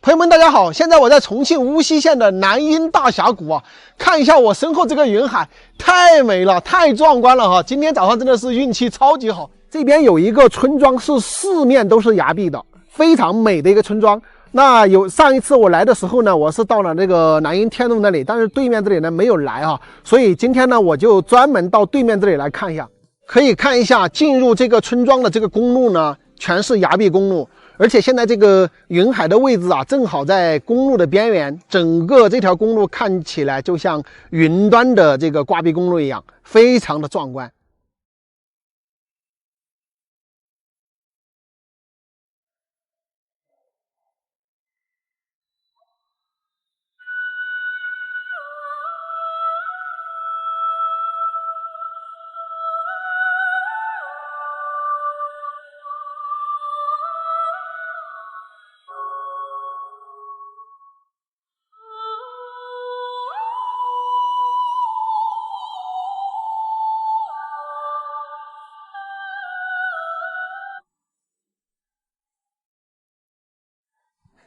朋友们，大家好！现在我在重庆无锡县的南阴大峡谷啊，看一下我身后这个云海，太美了，太壮观了哈！今天早上真的是运气超级好。这边有一个村庄，是四面都是崖壁的，非常美的一个村庄。那上一次我来的时候呢，我是到了那个南阴天洞那里，但是对面这里呢没有来哈，所以今天呢我就专门到对面这里来看一下。可以看一下进入这个村庄的这个公路呢，全是崖壁公路。而且现在这个云海的位置啊，正好在公路的边缘，整个这条公路看起来就像云端的这个挂壁公路一样，非常的壮观。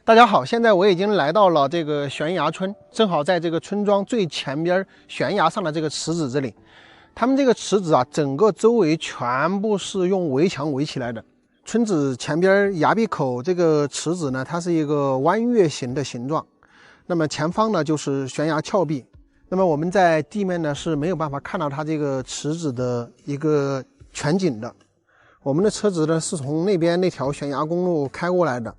大家好，现在我已经来到了这个悬崖村，正好在这个村庄最前边悬崖上的这个池子这里。他们这个池子啊，整个周围全部是用围墙围起来的。村子前边崖壁口这个池子呢，它是一个弯月形的形状。那么前方呢就是悬崖峭壁。那么我们在地面呢是没有办法看到它这个池子的一个全景的。我们的车子呢是从那边那条悬崖公路开过来的。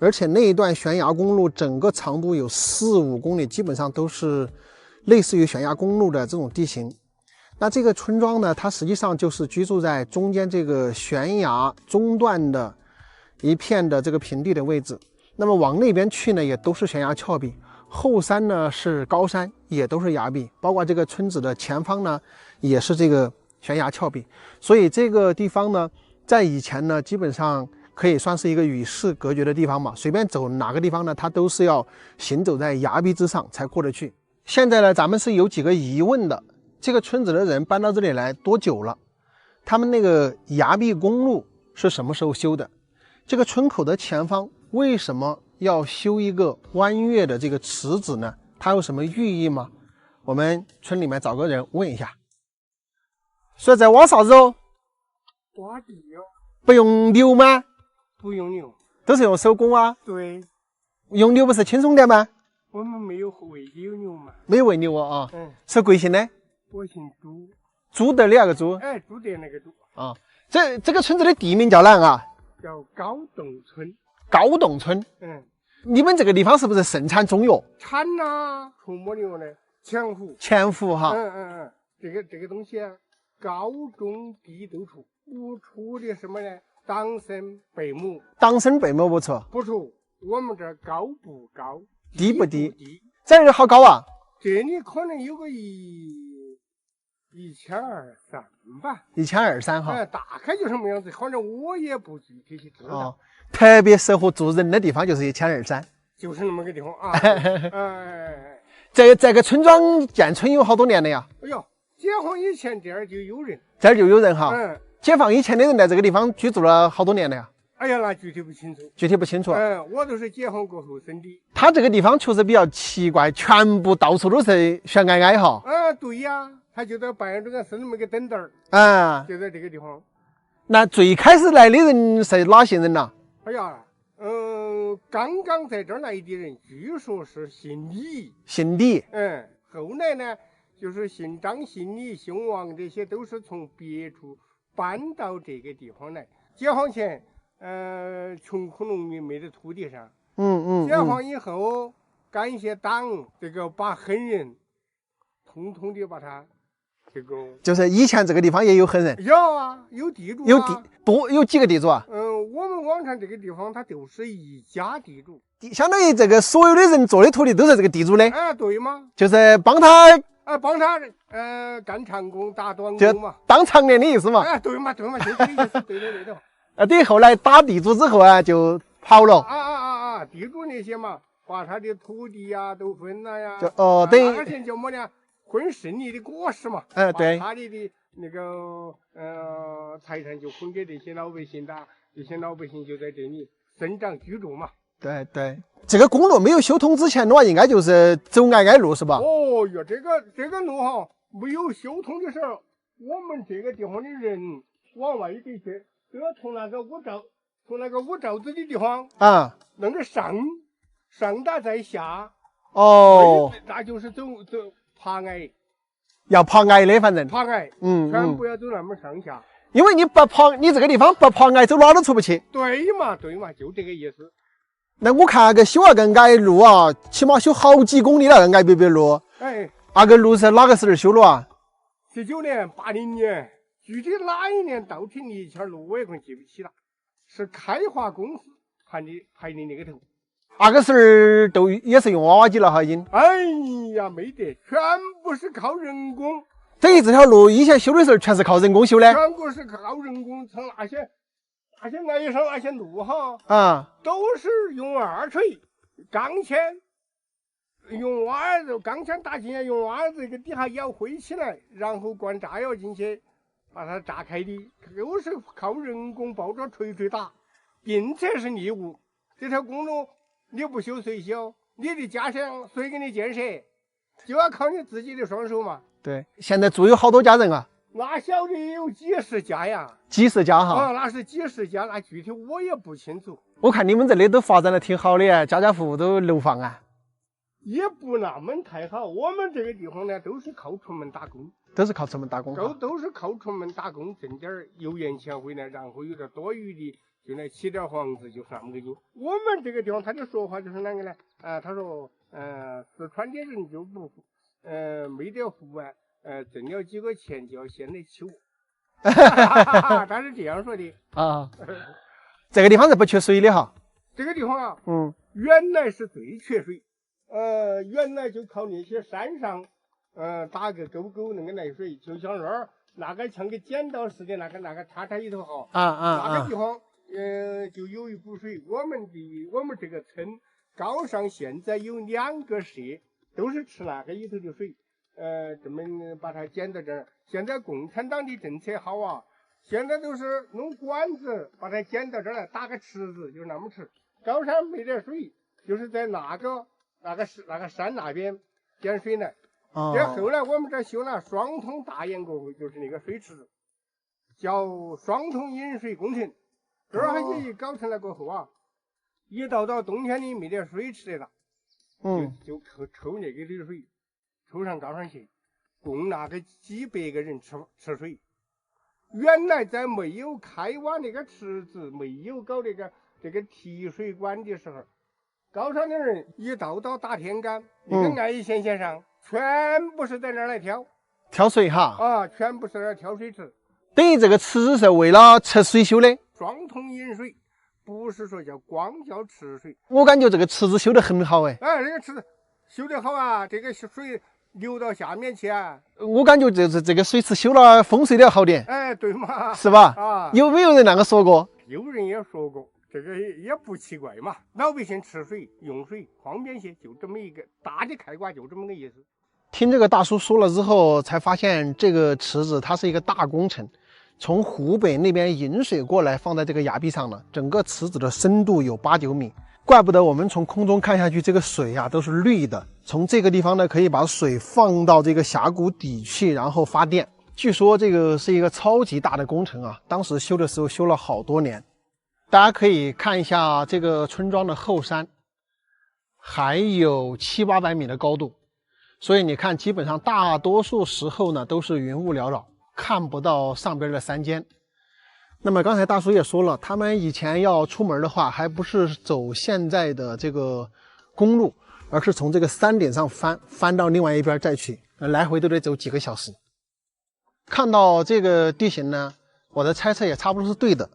而且那一段悬崖公路整个长度有4-5公里，基本上都是类似于悬崖公路的这种地形。那这个村庄呢，它实际上就是居住在中间这个悬崖中段的一片的这个平地的位置。那么往那边去呢，也都是悬崖峭壁，后山呢是高山，也都是崖壁，包括这个村子的前方呢，也是这个悬崖峭壁。所以这个地方呢，在以前呢，基本上可以算是一个与世隔绝的地方嘛，随便走哪个地方呢，它都是要行走在崖壁之上才过得去。现在呢，咱们是有几个疑问的：这个村子的人搬到这里来多久了？他们那个崖壁公路是什么时候修的？这个村口的前方为什么要修一个弯月的这个池子呢？它有什么寓意吗？我们村里面找个人问一下。说在挖啥子哦？挖地哦。不用牛吗？不用牛，都是用手工啊。对，用牛不是轻松点吗？我们没有喂牛嘛。没有喂牛啊。是贵姓的？我姓朱。朱德的那个朱？哎，朱德那个朱。啊，这个村子的地名叫哪啊？叫高洞村。高洞村。你们这个地方是不是盛产中药？产啊，出没牛呢？前湖。前湖哈。这个东西啊，高中低都出，不出的什么呢？党参贝母。党参贝母不出？不出。我们这儿高不高？低不低？这儿好高啊？这里可能有个1200-1300吧。1200-1300哈。大概就什么样子，反正我也不具体去知道。特别适合住人的地方就是1200-1300。就是那么个地方啊。这个村庄建村有好多年了呀？哎呦，解放以前这儿就有人。这儿就有人哈。解放以前的人在这个地方居住了好多年了呀？哎呀，那具体不清楚。具体不清楚。我都是解放过后生的。他这个地方确实比较奇怪，全部到处都是悬崖崖哈。对呀，他就在半中间生那么个灯灯儿。就在这个地方。那最开始来的人是哪些人呐？哎呀，刚刚在这儿来的人，据说是姓李。姓李。后来呢，就是姓张、姓李、姓王，这些都是从别处搬到这个地方来。解放前，穷苦农民没得土地上。解放以后，感谢党，这个把狠人，统统的把他，这个就是以前这个地方也有狠人。有啊，有地主。有几个地主啊？我们往常这个地方，它就是一家地主。相当于这个所有的人做的土地都是这个地主的。对吗？就是帮他。帮他干长工、打短工嘛，当常年的意思嘛。对嘛，就这个意思，对的。等于后来打地主之后啊，就跑了。地主那些嘛，把他的土地呀都分了呀。等于而且叫么呢？分胜利的果实嘛。对。他的那个财产就分给这些老百姓的，这些老百姓就在这里生长居住嘛。对对，这个公路没有修通之前的话，应该就是走矮矮路是吧？哦哟，这个路哈，没有修通的时候，我们这个地方的人往外地去，都要从那个五罩子的地方啊，那个上达再下。哦，那就是走爬矮，要爬矮的，反正爬矮，全部要走那么上下。因为你不爬，你这个地方不爬矮，走哪都出不去。对嘛，就这个意思。那我看那个修那个矮路啊，起码修好几公里了，矮别路。哎，那个路是哪个时候修了啊？19年、80年，具体哪一年到底那条路我也可能记不起了，是开化公司排的那个头。那个时候都也是用娃娃机了哈，已经。哎呀，没得，全部是靠人工。等于这条路以前修的时候全是靠人工修的。全部是靠人工，从那些挨上那些路哈，都是用二锤钢钎，用瓦子钢钎打进来，用瓦子这个底下要灰起来，然后灌炸药进去，把它炸开的，都是靠人工抱着锤打，并且是义务。这条公路你不修谁修？你的家乡谁给你建设？就要靠你自己的双手嘛。对，现在住有好多家人啊？那晓得有几十家呀。几十家哈？那是几十家，那具体我也不清楚。我看你们这里都发展的挺好的，家户户都楼房啊。也不那么太好，我们这个地方呢，都是靠出门打工。都是靠出门打工。都是靠出门打工，挣点油盐钱回来，然后有点多余的。就来起点房子，就是那么个劲。我们这个地方，他的说法就是哪个呢？他说，四川的人就不，没得户啊，挣了几个钱就要先来起我。他是这样说的啊。这个地方是不缺水的哈。这个地方啊，原来是最缺水，原来就靠那些山上，打个沟那个来水，就像那个像个剪刀似的那个叉里头哈，那个地方。就有一股水，我们这个村高上现在有2个社，都是吃那个里头的水，这么把它捡到这儿。现在共产党的政策好啊，现在都是弄管子把它捡到这儿来，打个池子，就那么吃。高山没得水，就是在那个山那边捡水来。这后来我们这修了双通大堰过后，就是那个水池，叫双通引水工程。这儿还一搞成了过后啊，一到冬天里没得水吃的了，就抽那个的水，抽上高上去，供那个几百个人吃水。原来在没有开挖那个池子，没有搞这个提水管的时候，高上的人一到大天干，那个爱线线上全部是在那儿来挑水哈，全部是在那儿挑水池。等于这个池子是为了吃水修的。双通引水，不是说光叫吃水。我感觉这个池子修得很好哎。这个池子修得好啊，这个水流到下面去啊。我感觉这个水池修了风水都要好点。对嘛，是吧？有没有人那个说过？有人也说过，这个也不奇怪嘛。老百姓吃水用水方便些，就这么一个大的开挂，就这么个意思。听这个大叔说了之后，才发现这个池子它是一个大工程。从湖北那边引水过来，放在这个崖壁上了。整个池子的深度有8、9米，怪不得我们从空中看下去，这个水啊都是绿的。从这个地方呢，可以把水放到这个峡谷底去，然后发电。据说这个是一个超级大的工程啊，当时修的时候修了好多年。大家可以看一下这个村庄的后山，还有700、800米的高度，所以你看，基本上大多数时候呢都是云雾缭绕。看不到上边的山间。那么刚才大叔也说了，他们以前要出门的话，还不是走现在的这个公路，而是从这个山顶上翻到另外一边再去，来回都得走几个小时。看到这个地形呢，我的猜测也差不多是对的。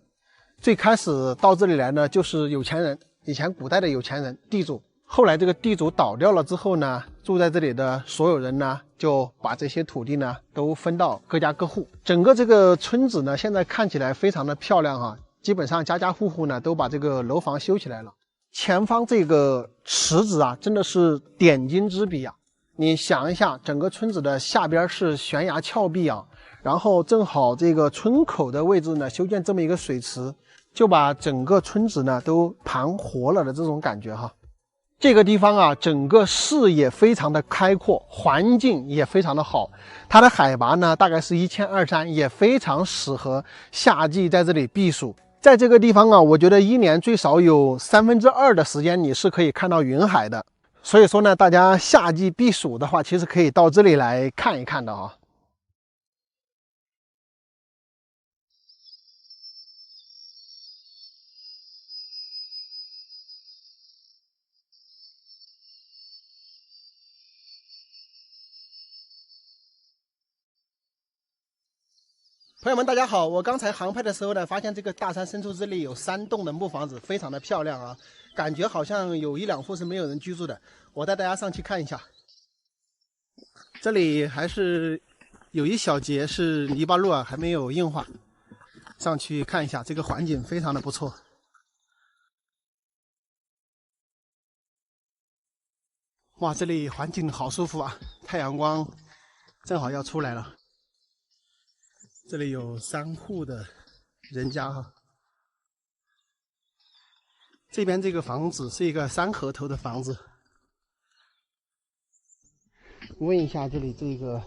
最开始到这里来呢，就是有钱人，以前古代的有钱人地主。后来这个地主倒掉了之后呢，住在这里的所有人呢，就把这些土地呢都分到各家各户。整个这个村子呢，现在看起来非常的漂亮哈，基本上家家户户呢都把这个楼房修起来了。前方这个池子啊，真的是点睛之笔啊！你想一下，整个村子的下边是悬崖峭壁啊，然后正好这个村口的位置呢，修建这么一个水池，就把整个村子呢都盘活了的这种感觉哈。这个地方啊，整个视野非常的开阔，环境也非常的好。它的海拔呢大概是1200，也非常适合夏季在这里避暑。在这个地方啊，我觉得一年最少有2/3的时间你是可以看到云海的。所以说呢，大家夏季避暑的话，其实可以到这里来看一看的啊。朋友们，大家好！我刚才航拍的时候呢，发现这个大山深处这里有3栋的木房子，非常的漂亮啊，感觉好像有1、2户是没有人居住的。我带大家上去看一下，这里还是有一小节是泥巴路啊，还没有硬化。上去看一下，这个环境非常的不错。哇，这里环境好舒服啊，太阳光正好要出来了。这里有3户的人家哈，这边这个房子是一个3合头的房子。问一下这里这个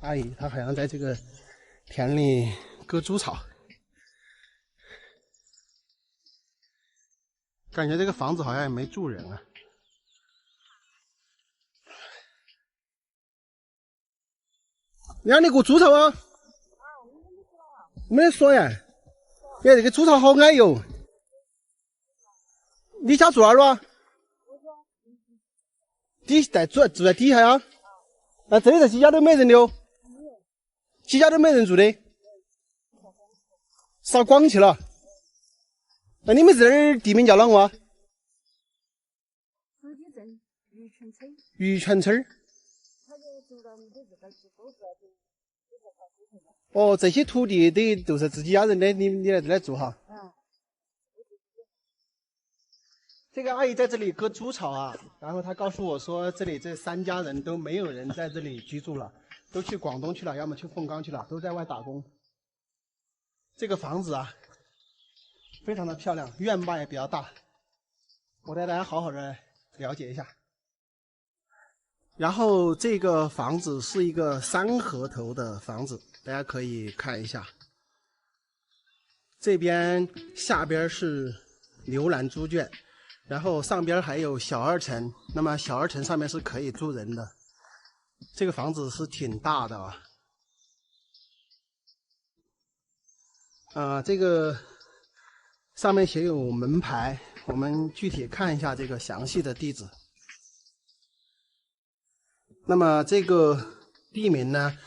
阿姨，她好像在这个田里割猪草，感觉这个房子好像也没住人啊。让你割猪草啊？没得说呀，哎，这个猪草好矮哟。你家住哪儿了？住在底下呀？那这里这几家都没人的哦，几家都没人住的，烧光去了。那你们这儿地名叫啷个啊？石碣镇玉泉村。玉泉村。哦，这些土地都是自己家人的，你来这来住哈？这个阿姨在这里割猪草啊，然后她告诉我说，这里这3家人都没有人在这里居住了，都去广东去了，要么去凤冈去了，都在外打工。这个房子啊，非常的漂亮，院坝也比较大，我带大家好好的了解一下。然后这个房子是一个3合头的房子，大家可以看一下。这边下边是牛栏猪圈，然后上边还有小2层，那么小2层上面是可以住人的。这个房子是挺大的啊。这个上面写有门牌，我们具体看一下这个详细的地址。那么这个地名呢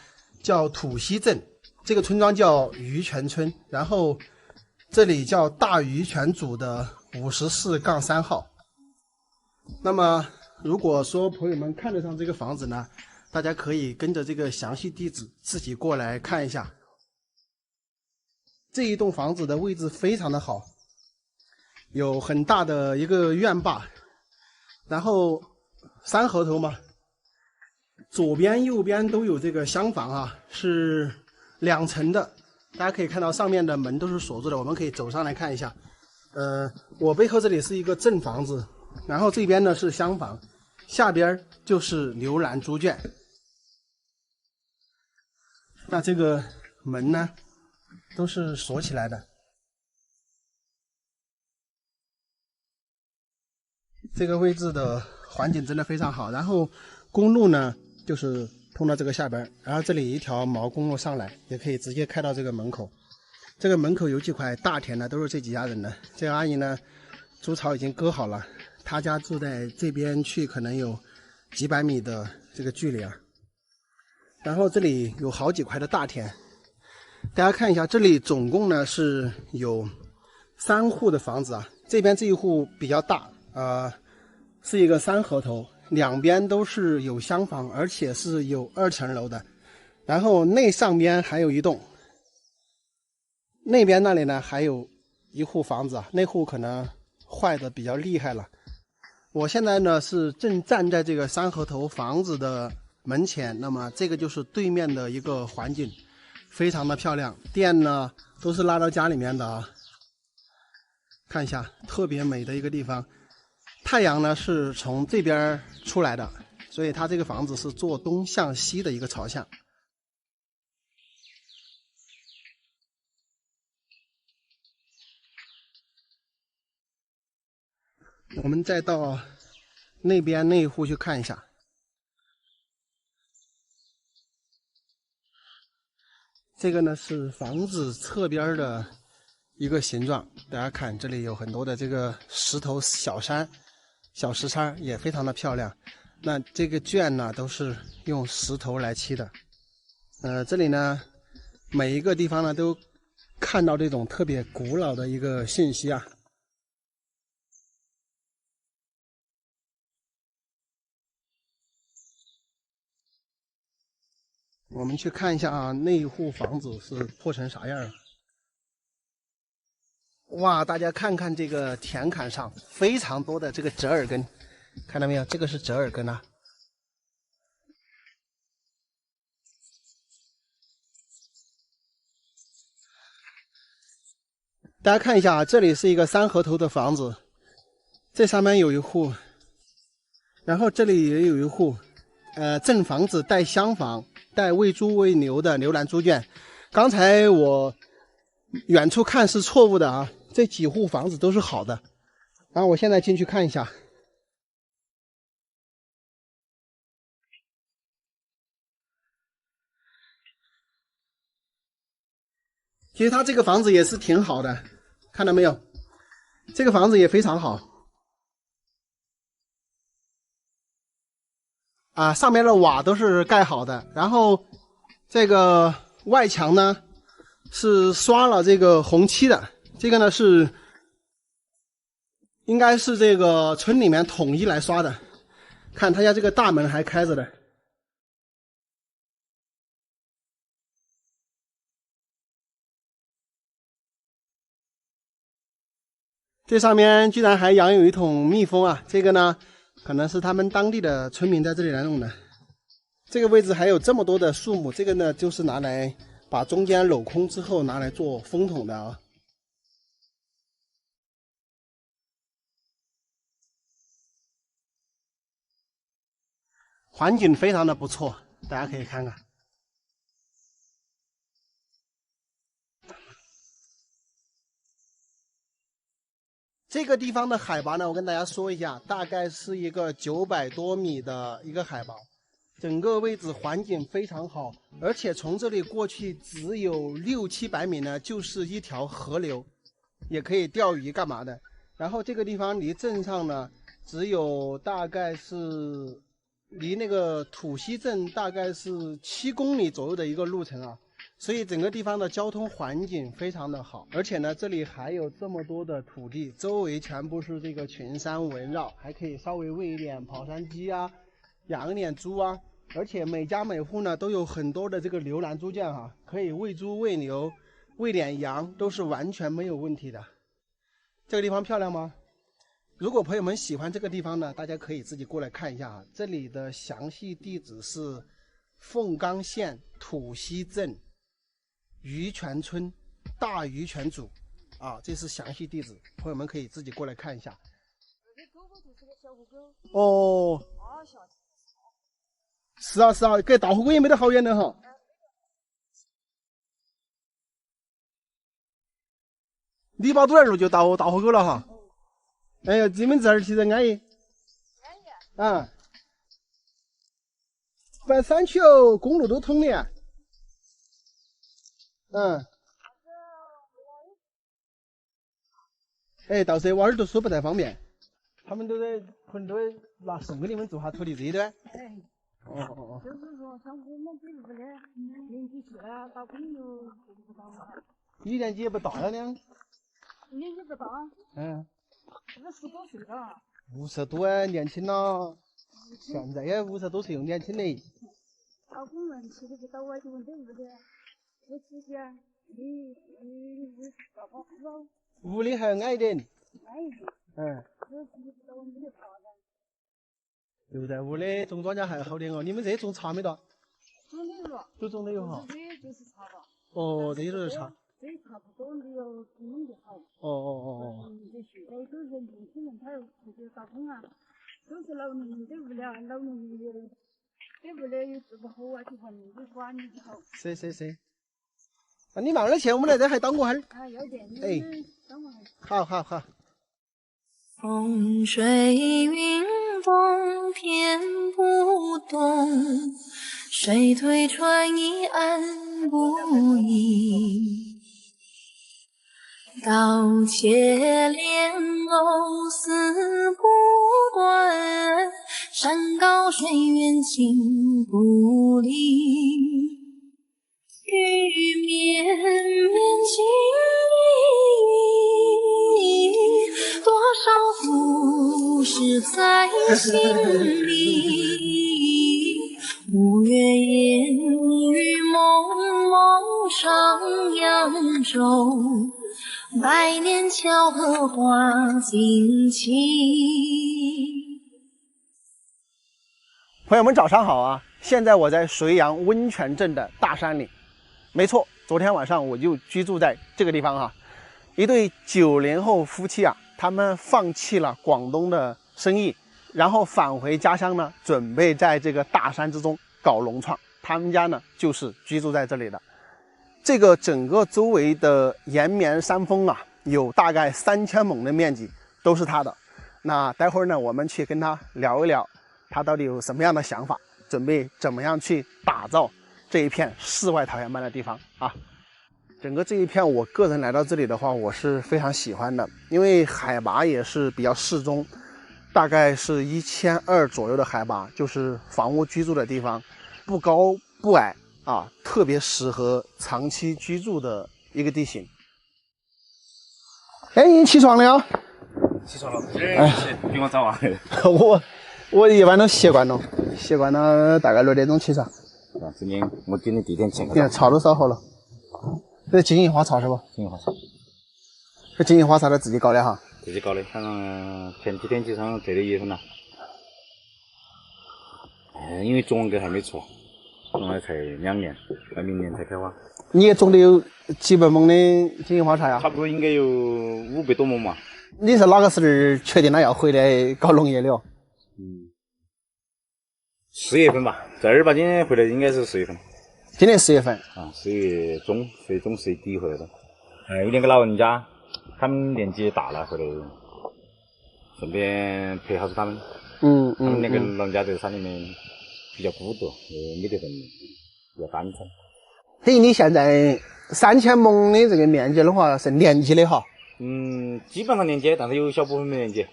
叫土溪镇，这个村庄叫鱼泉村，然后这里叫大鱼泉组的54-3号。那么如果说朋友们看得上这个房子呢，大家可以跟着这个详细地址自己过来看一下。这一栋房子的位置非常的好，有很大的一个院坝，然后3合头嘛，左边右边都有这个厢房啊，是2层的。大家可以看到上面的门都是锁住的，我们可以走上来看一下。我背后这里是一个正房子，然后这边呢是厢房，下边就是牛栏猪圈。那这个门呢都是锁起来的。这个位置的环境真的非常好，然后公路呢就是通到这个下边，然后这里一条毛公路上来，也可以直接开到这个门口。这个门口有几块大田呢，都是这几家人的。这个阿姨呢，猪草已经割好了，她家住在这边去，可能有几百米的这个距离啊。然后这里有好几块的大田，大家看一下，这里总共呢是有3户的房子啊。这边这一户比较大是一个3合头。两边都是有厢房，而且是有2层楼的。然后那上边还有一栋，那边那里呢还有一户房子啊，那户可能坏的比较厉害了。我现在呢是正站在这个3合头房子的门前，那么这个就是对面的一个环境，非常的漂亮。电呢都是拉到家里面的啊。看一下，特别美的一个地方。太阳呢是从这边出来的，所以它这个房子是坐东向西的一个朝向。我们再到那边那一户去看一下。这个呢是房子侧边的一个形状，大家看这里有很多的这个石头小山、小石山，也非常的漂亮。那这个圈呢都是用石头来砌的。这里呢每一个地方呢都看到这种特别古老的一个信息啊。我们去看一下啊，那一户房子是破成啥样啊？哇，大家看看这个田坎上非常多的这个折耳根，看到没有？这个是折耳根啊。大家看一下啊，这里是一个三合头的房子，这上面有一户，然后这里也有一户，正房子带厢房。带喂猪喂牛的牛栏猪圈，刚才我远处看是错误的啊，这几户房子都是好的。然后我现在进去看一下，其实他这个房子也是挺好的，看到没有？这个房子也非常好啊，上面的瓦都是盖好的，然后这个外墙呢是刷了这个红漆的，这个呢是应该是这个村里面统一来刷的。看他家这个大门还开着的。这上面居然还养有一桶蜜蜂啊！这个呢，可能是他们当地的村民在这里来弄的。这个位置还有这么多的树木，这个呢就是拿来把中间镂空之后拿来做风筒的啊。环境非常的不错，大家可以看看。这个地方的海拔呢，我跟大家说一下，大概是一个900多米的一个海拔，整个位置环境非常好，而且从这里过去只有600-700米呢，就是一条河流，也可以钓鱼干嘛的。然后这个地方离镇上呢，只有大概是离那个土溪镇大概是7公里左右的一个路程啊。所以整个地方的交通环境非常的好，而且呢，这里还有这么多的土地，周围全部是这个群山围绕，还可以稍微喂一点跑山鸡啊，养一点猪啊，而且每家每户呢都有很多的这个牛栏猪圈啊，可以喂猪喂牛，喂点羊都是完全没有问题的。这个地方漂亮吗？如果朋友们喜欢这个地方呢，大家可以自己过来看一下啊。这里的详细地址是凤冈县土溪镇鱼泉村大鱼泉组啊，这是详细地址，朋友们可以自己过来看一下。哦，是啊是啊，跟大火锅也没得好远的哈。篱笆堵那路就到大火锅了哈。哎呀，你们这儿其实安逸。啊，反正山区哦，公路都通的。嗯。哎，到时娃儿读书不太方便，他们可能都得拿送给你们做下土地这一端。哎。哦。就是说，像我们这个的年纪去了，打工就不到了。你年纪也不大了呢。年纪不大。嗯。50多岁了。50多啊，年轻了。现在也50多岁又年轻的。打工人吃的不到啊，就问这屋的，我自己啊，你爸爸不知屋里还要矮一点。矮一点。嗯。我自己不知道我没得茶噻。留在屋里种庄稼还好点哦。你们这种茶没得？种的有了。都种的有哈。这就是茶吧。哦，这就是茶。这差不多你要弄就好。这现在都是年轻人，他自己打工啊，都是老年人对不了，老年人有对不了又治不好啊，就喊你管理就好。是。那你慢点去，我们来这还等会儿。啊，要点，哎，等会儿。好。风水云动偏不动，水推船移岸不移。刀切莲藕丝不断，山高水远心不离。雨绵绵情意，多少故事在心里。五月烟雨蒙蒙上扬州，百年桥荷花锦旗。朋友们早上好啊！现在我在绥阳温泉镇的大山里。没错，昨天晚上我就居住在这个地方哈。一对90后夫妻啊，他们放弃了广东的生意，然后返回家乡呢，准备在这个大山之中搞农创。他们家呢就是居住在这里的。这个整个周围的延绵山峰啊，有大概3000亩的面积都是他的。那待会儿呢，我们去跟他聊一聊，他到底有什么样的想法，准备怎么样去打造这一片世外桃源般的地方啊。整个这一片，我个人来到这里的话，我是非常喜欢的，因为海拔也是比较适中，大概是1200左右的海拔，就是房屋居住的地方，不高不矮啊，特别适合长期居住的一个地形。哎，你起床了呀？起床了，哎，比我早啊。我一般都习惯了大概6点钟起床。今天我今天第一天起。你看草都烧好了，这是金银花草是不？金银花草。这金银花草都自己搞的哈？自己搞的，反正前几天就上这里1分了。因为种完个还没出，种了才2年，到明年才开花。你也种的有几百亩的金银花茶呀？差不多应该有500多亩嘛。你是哪个时候确定了要回来搞农业的哦？4月份吧，正儿八经回来应该是4月份。今年4月份啊，4月中、4月中、4月底回来的。有2个老人家，他们年纪大了，回来顺便陪好他们。他们2个老人家在山里面比较孤独，没得人，比较单纯。等于你现在3000亩的这个面积的话是连起的哈？基本上连接，但是有小部分没连接。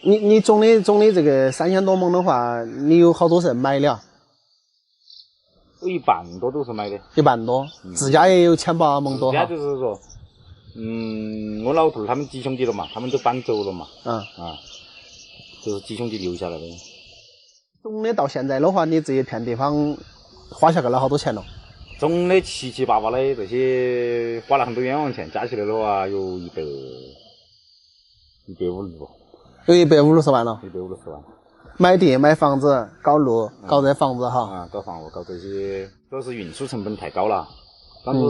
你种的这个3000多亩的话，你有好多是买的啊？有1半多都是买的。1半多，自家也有1800亩多哈。自家就是说，我老头他们几兄弟了嘛，他们都搬走了嘛。就是几兄弟留下来的。种的到现在的话，你这一片地方花下去了好多钱了？种的七七八八的这些花了很多冤枉钱，加起来的话有150多。有150万了。150万。买地、买房子、搞路、搞这房子哈。搞房屋、搞这些，主要是运输成本太高了。当时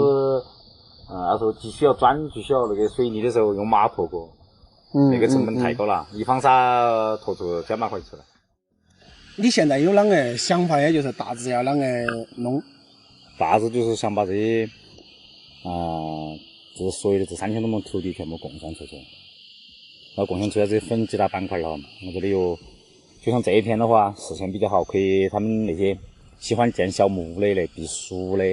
要说既需要砖，就需要那个水泥的时候用马拖过，那个成本太高了，一方沙拖出2万块出来。你现在有啷个想法呀？就是大致要啷个弄？大致就是想把这些这所有的这3000多亩土地全部共享出去，然后共享出来这分几大板块了。我这里有，就像这一片的话，视线比较好，可以他们那些喜欢建小木屋的来避暑的，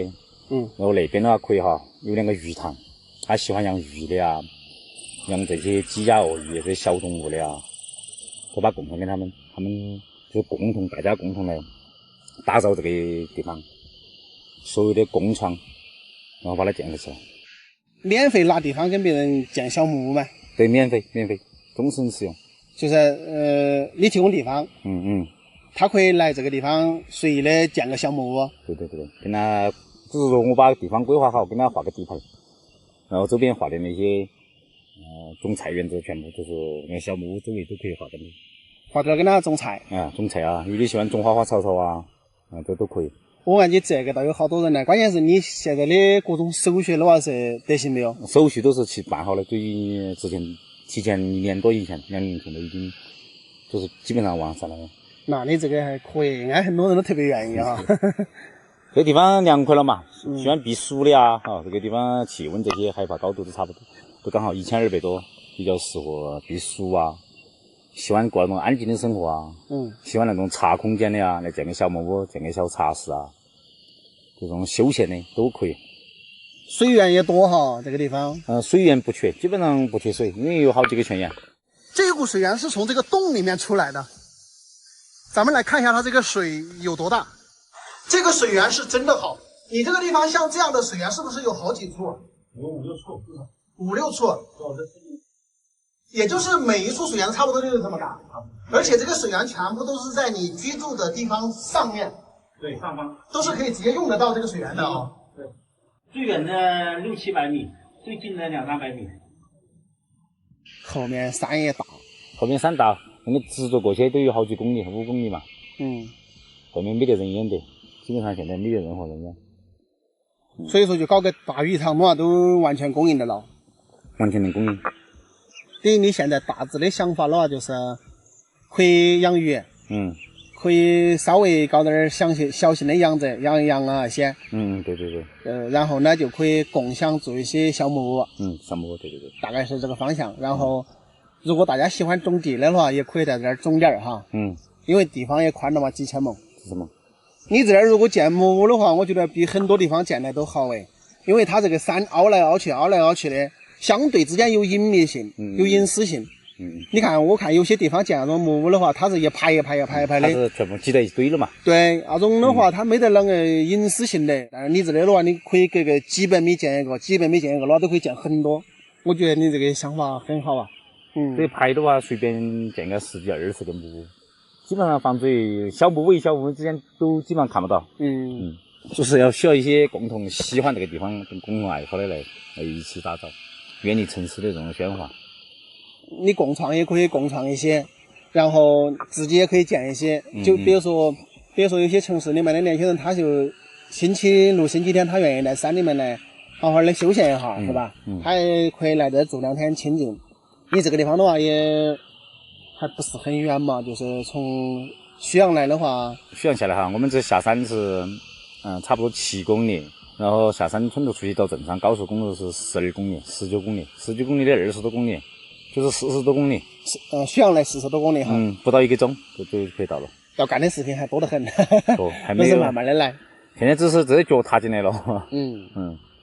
然后那边的话可以哈，有2个鱼塘，他喜欢养鱼的啊，养这些鸡鸭鹅鱼这些小动物的啊，都把共享给他们就大家共同来打造这个地方。所有的共创，然后把它建设起来。免费拿地方跟别人建小木屋吗？对，免费，终身使用。就是你提供地方，他可以来这个地方随意的建个小木屋。对，跟他只是说我把地方规划好，跟他画个地盘，然后周边画的那些种菜园子全部就是那个小木屋周围都可以画的。画点跟他种菜。种菜啊，有的喜欢种花花草草啊，这都可以。我感觉这个倒有好多人来，关键是你现在的各种手续的话是得行没有？手续都是去办好的，对于之前提前1年多以前、2年前都已经都是基本上完善了。那你这个还可以，应该很多人都特别愿意哈。这个地方凉快了嘛，喜欢避暑的啊，这个地方气温这些海拔高度都差不多，都刚好1200多，比较适合避暑啊。喜欢过那种安静的生活啊，喜欢那种茶空间的啊，来建个小木屋，建个小茶室啊，这种休闲的都可以。水源也多哈，这个地方。水源不缺，基本上不缺水，因为有好几个泉源。这股水源是从这个洞里面出来的，咱们来看一下它这个水有多大。这个水源是真的好，你这个地方像这样的水源是不是有好几处？有5、6处，至少5、6处。也就是每一处水源差不多就是这么大，而且这个水源全部都是在你居住的地方上面，对，上方都是可以直接用得到这个水源的啊。对，最远的6、700米，最近的2、300米。后面山也大，后面山大，那个直着过去都有好几公里，5公里嘛。后面没得人烟的，基本上现在没得任何人烟。所以说就搞个大鱼塘的话，都完全供应得了，完全能供应。对于你现在大致的想法的话，就是可以养鱼，可以稍微搞点小型的养殖，养一养啊些，对对对，然后呢就可以共享做一些小木屋，小木屋，对对对，大概是这个方向。然后，如果大家喜欢种地的话，也可以在这儿种点哈，因为地方也宽了嘛，几千亩。你这儿如果建木屋的话，我觉得比很多地方建的都好诶，因为它这个山凹来凹去的。相对之间有隐秘性，有隐私性。你看，我看有些地方建那种木屋的话，它是一排的，它是全部挤在一堆了嘛。对，那种的话，它没得啷个隐私性的。但是你这里的话，你可以隔个几百米建一个，几百米建一个，那都可以建很多。我觉得你这个想法很好啊。这排的话，随便建个10几20个木屋，基本上防止小木屋与小木屋之间都基本上看不到。就是需要一些共同喜欢这个地方、共同爱好的来一起打造。远离城市的这种喧哗，你共创也可以共创一些，然后自己也可以建一些。就比如说有些城市里面的年轻人，他就星期六、星期天他愿意来山里面来好好的休闲一下，是吧？他也可以来这住2天清静。你这个地方的话也还不是很远嘛，就是从许阳来的话，许阳下来哈，我们这下山是差不多7公里。然后下山村头出去到镇上高速公路是12公里、19公里，19公里的20多公里，就是40多公里。许阳来40多公里哈。不到1个钟就可以到了。要干的事情还多得很。还没有。都是慢慢的来。现在只是这脚踏进来了。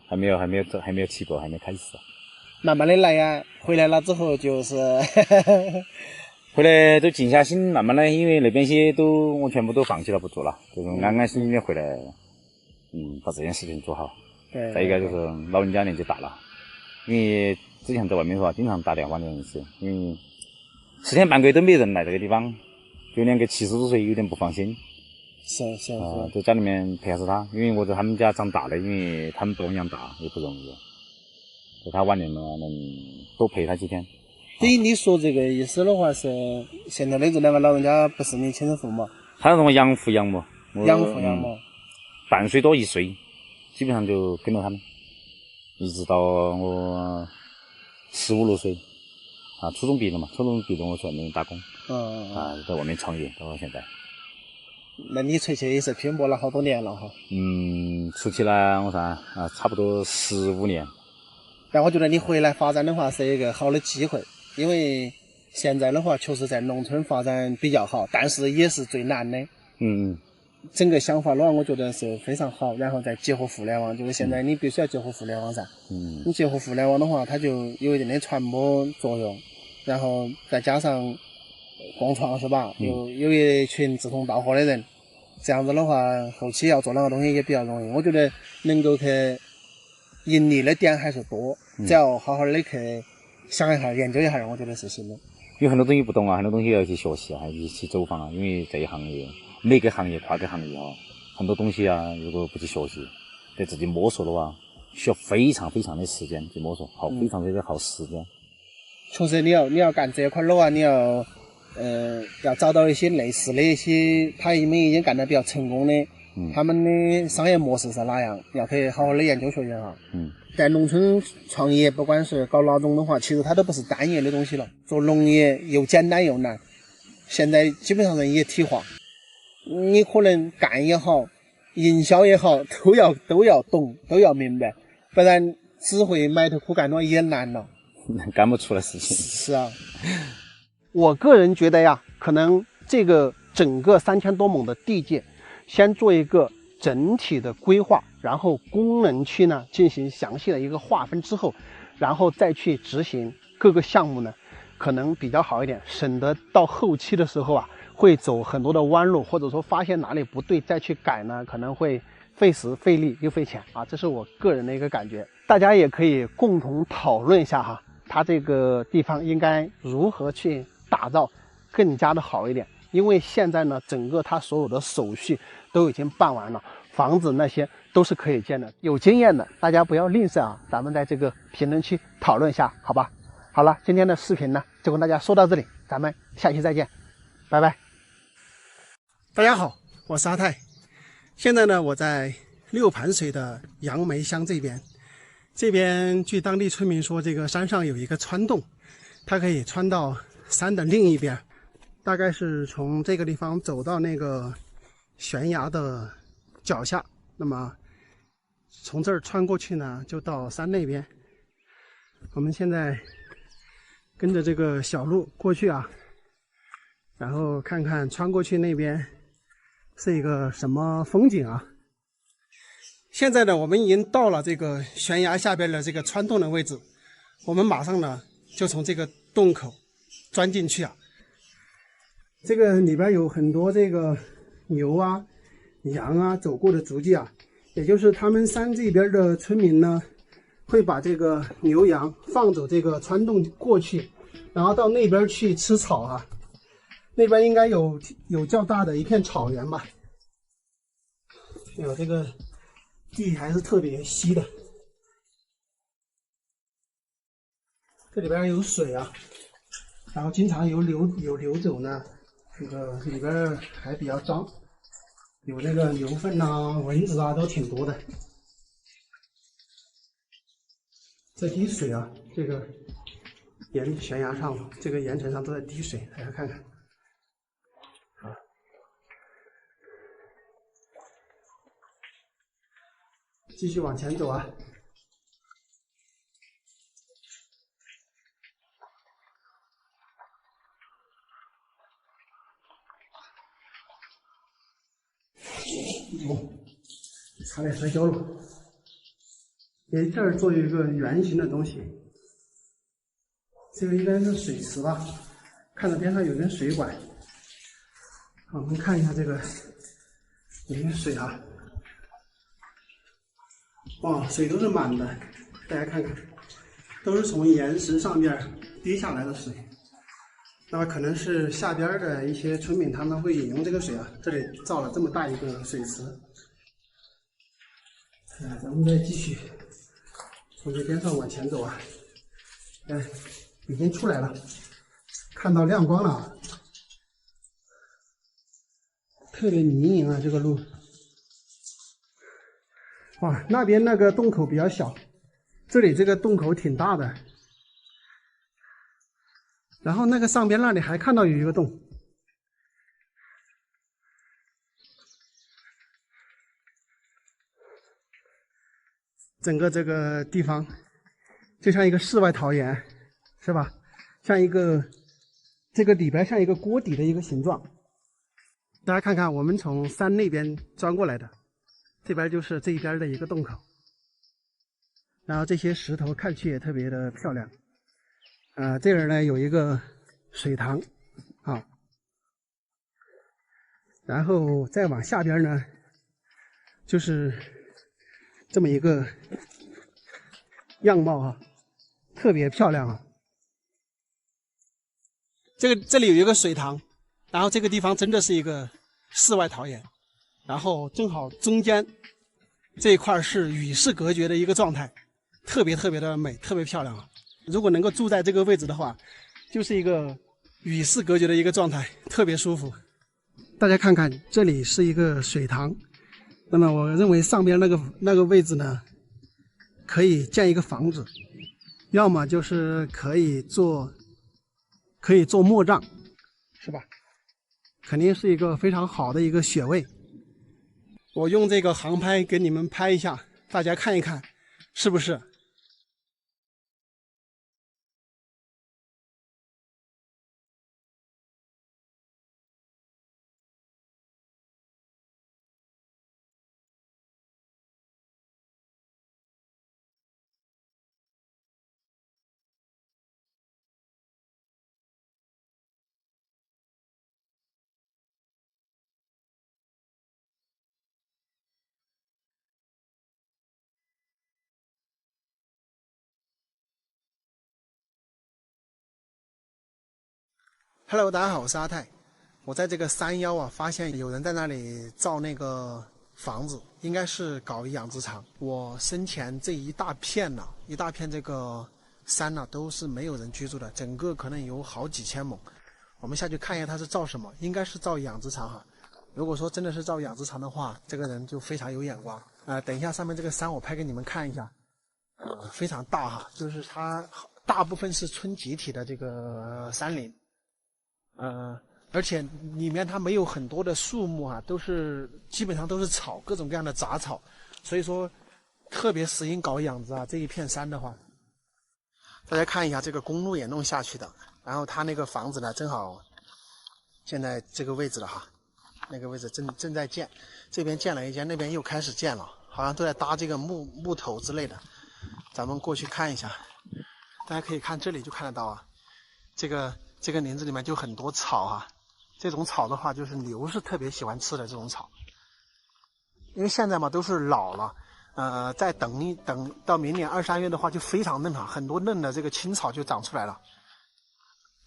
还没有起步，还没开始。慢慢的来呀，回来了之后就是回来都静下心，慢慢的，因为那边些我全部都放弃了，不做了，就是安安心心的回来。把这件事情做好。对。再一个就是老人家年纪大了，因为之前在外面的话，经常打电话联系，因为10天半个月都没人来这个地方，就连个70多岁有点不放心。是。在家里面陪着他，因为我在他们家长大的，因为他们不能养大，也不容易。在他晚年了，能多陪他几天。对于你说这个意思的话，是现在的这2个老人家不是你亲生父母？他让我养父养母。半岁多1岁，基本上就跟着他们，一直到我15、16岁，初中毕业了嘛，初中毕业我去外面打工，在外面创业到现在。那你出去也是拼搏了好多年了哈。出去了我看差不多15年。但我觉得你回来发展的话是一个好的机会，因为现在的话确实在农村发展比较好，但是也是最难的。整个想法的话，我觉得是非常好，然后再结合互联网，就是现在你必须要结合互联网噻。你结合互联网的话，它就有一定的传播作用，然后再加上共创是吧？有一群志同道合的人，这样子的话，后期要做那个东西也比较容易。我觉得能够去盈利的点还是多，只要好好的去想一下、研究一下，我觉得是行的。有很多东西不懂啊，很多东西要去学习啊，一起走访啊，因为这一行业。每个行业跨个行业很多东西啊，如果不去学习，对自己摸索的话，需要非常非常的时间去摸索，非常非常耗时间。确实，你要干这一块的话，你要找到一些类似的一些，他们已经干得比较成功的他们的商业模式是哪样，要去好好的研究学研哈。在农村创业，不管是搞哪种的话，其实它都不是单一的东西了。做农业又简单又难，现在基本上人也体化，你可能干也好，营销也好，都要懂，都要明白，不然只会埋头苦干了也难了，干不出来事情。是啊，我个人觉得呀，可能这个整个3000多亩的地界，先做一个整体的规划，然后功能区呢进行详细的一个划分之后，然后再去执行各个项目呢，可能比较好一点，省得到后期的时候啊，会走很多的弯路，或者说发现哪里不对再去改呢，可能会费时费力又费钱啊，这是我个人的一个感觉。大家也可以共同讨论一下哈，它这个地方应该如何去打造更加的好一点。因为现在呢，整个它所有的手续都已经办完了，房子那些都是可以建的。有经验的大家不要吝啬啊，咱们在这个评论区讨论一下，好吧？好了，今天的视频呢就跟大家说到这里，咱们下期再见，拜拜。大家好，我是阿泰。现在呢，我在六盘水的杨梅乡这边。这边据当地村民说，这个山上有一个穿洞，它可以穿到山的另一边。大概是从这个地方走到那个悬崖的脚下，那么从这儿穿过去呢，就到山那边。我们现在跟着这个小路过去啊，然后看看穿过去那边是一个什么风景啊。现在呢，我们已经到了这个悬崖下边的这个穿洞的位置，我们马上呢就从这个洞口钻进去啊。这个里边有很多这个牛啊、羊啊走过的足迹啊，也就是他们山这边的村民呢，会把这个牛羊放走这个穿洞过去，然后到那边去吃草啊。那边应该有较大的一片草原吧。这个地还是特别稀的，这里边有水啊，然后经常有流走呢。这个里边还比较脏，有那个牛粪啊、蚊子啊，都挺多的。这滴水啊，这个悬崖上，这个岩层上都在滴水，大家看看。好，继续往前走啊。差点摔跤了。这儿做一个圆形的东西，这个应该是水池吧？看到边上有根水管。好，我们看一下这个里面水啊，哇，水都是满的，大家看看，都是从岩石上面滴下来的水。那么可能是下边的一些村民他们会饮用这个水啊，这里造了这么大一个水池。咱们再继续从这边上往前走啊。已经出来了，看到亮光了啊，特别迷影啊，这个路。哇，那边那个洞口比较小，这里这个洞口挺大的。然后那个上边那里还看到有一个洞，整个这个地方就像一个世外桃源，是吧？像一个这个里边像一个锅底的一个形状。大家看看，我们从山那边钻过来的，这边就是这一边的一个洞口，然后这些石头看去也特别的漂亮。这儿呢有一个水塘啊，然后再往下边呢，就是这么一个样貌啊，特别漂亮啊。这里有一个水塘，然后这个地方真的是一个世外桃源，然后正好中间这一块是与世隔绝的一个状态，特别的美，特别漂亮啊。如果能够住在这个位置的话，就是一个与世隔绝的一个状态，特别舒服。大家看看，这里是一个水塘，那么我认为上边那个位置呢，可以建一个房子，要么就是可以做墨帐，是吧？肯定是一个非常好的一个穴位。我用这个航拍给你们拍一下，大家看一看，是不是？Hello， 大家好，我是阿泰。我在这个山腰啊，发现有人在那里造那个房子，应该是搞养殖场。我身前这一大片这个山都是没有人居住的，整个可能有好几千亩。我们下去看一下他是造什么，应该是造养殖场哈。如果说真的是造养殖场的话，这个人就非常有眼光等一下上面这个山我拍给你们看一下，非常大哈，就是它大部分是村集体的这个山林。而且里面它没有很多的树木啊，基本上都是草，各种各样的杂草，所以说特别适应搞养殖啊。这一片山的话，大家看一下，这个公路也弄下去的，然后它那个房子呢，正好建在这个位置了哈，那个位置正在建，这边建了一间，那边又开始建了，好像都在搭这个木头之类的。咱们过去看一下，大家可以看这里就看得到啊，这个林子里面就很多草啊，这种草的话就是牛是特别喜欢吃的这种草，因为现在嘛都是老了，再等到明年2、3月的话就非常嫩了，很多嫩的这个青草就长出来了。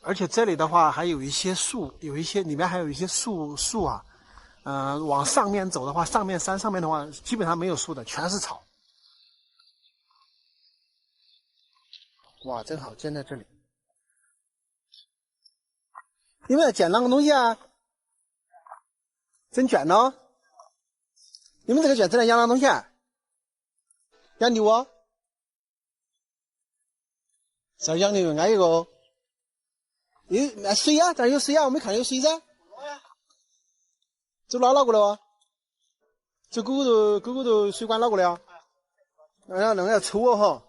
而且这里的话还有一些树，里面还有一些树啊，往上面走的话，山上面的话基本上没有树的，全是草。哇，正好建在这里。你们在捡哪个东西啊？整圈呢？你们这个圈子在养哪东西啊？养牛啊？这儿养牛挨一个。有水啊，这儿有水啊，我没看到有水噻。走哪过来啊？走沟头水管哪过来啊？那个要抽哦哈。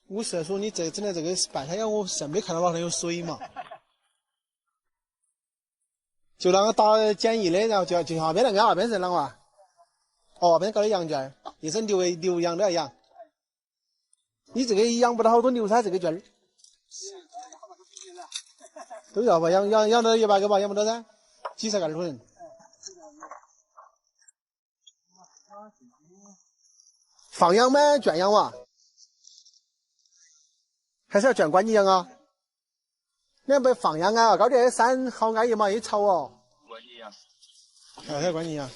我是说你整的这个半天，我是没看到哪头有水嘛，就那个打简易的，然后就下边那个边是啷个啊？哦，边搞的羊圈，也是牛羊都要养。你这个养不到好多牛噻，这个圈儿都要吧？养到100个吧，养不到噻，几十个头人。放养吗？圈养哇？还是要圈关节养啊？你要不放养啊？高点山好安逸嘛，一潮哦。关节养。还是关节养。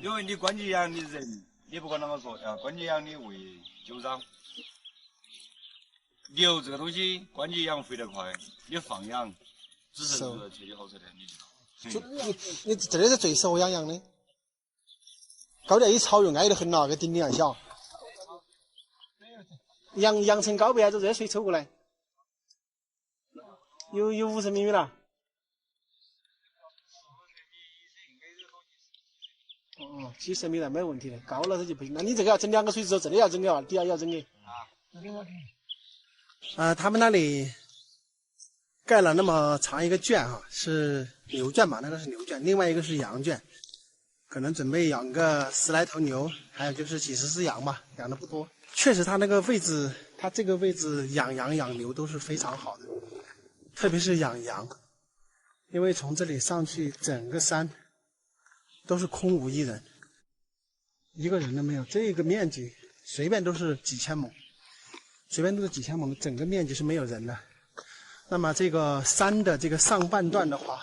因为你关节养的人，你不管啷个说啊，关节养的为久长。牛这个东西，关节养肥得快，你放养，只是彻底好吃的，你知道。你这里是最适合养羊的。高点一潮又安逸得很了，跟顶顶样小。阳城高背就热水抽过来，有50米了。哦，几十米了没问题的，高了它就不行。那你这个要整2个水池，这里要整个，底下要整的。他们那里盖了那么长一个圈哈，是牛圈嘛，那个是牛圈，另外一个是羊圈，可能准备养个10来头牛，还有就是几十只羊吧，养的不多。确实，它这个位置养羊养牛都是非常好的，特别是养羊，因为从这里上去整个山都是空无一人，一个人都没有。这个面积随便都是几千亩，整个面积是没有人的。那么这个山的这个上半段的话，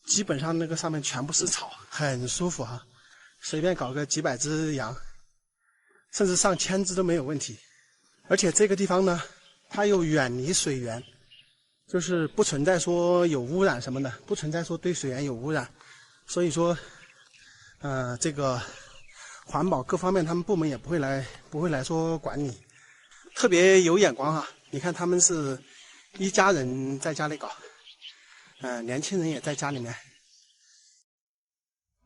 基本上那个上面全部是草，很舒服哈，随便搞个几百只羊。甚至上1000只都没有问题，而且这个地方呢，它又远离水源，就是不存在说有污染什么的，不存在说对水源有污染，所以说这个环保各方面他们部门也不会来说管你，特别有眼光啊！你看他们是一家人在家里搞，年轻人也在家里面。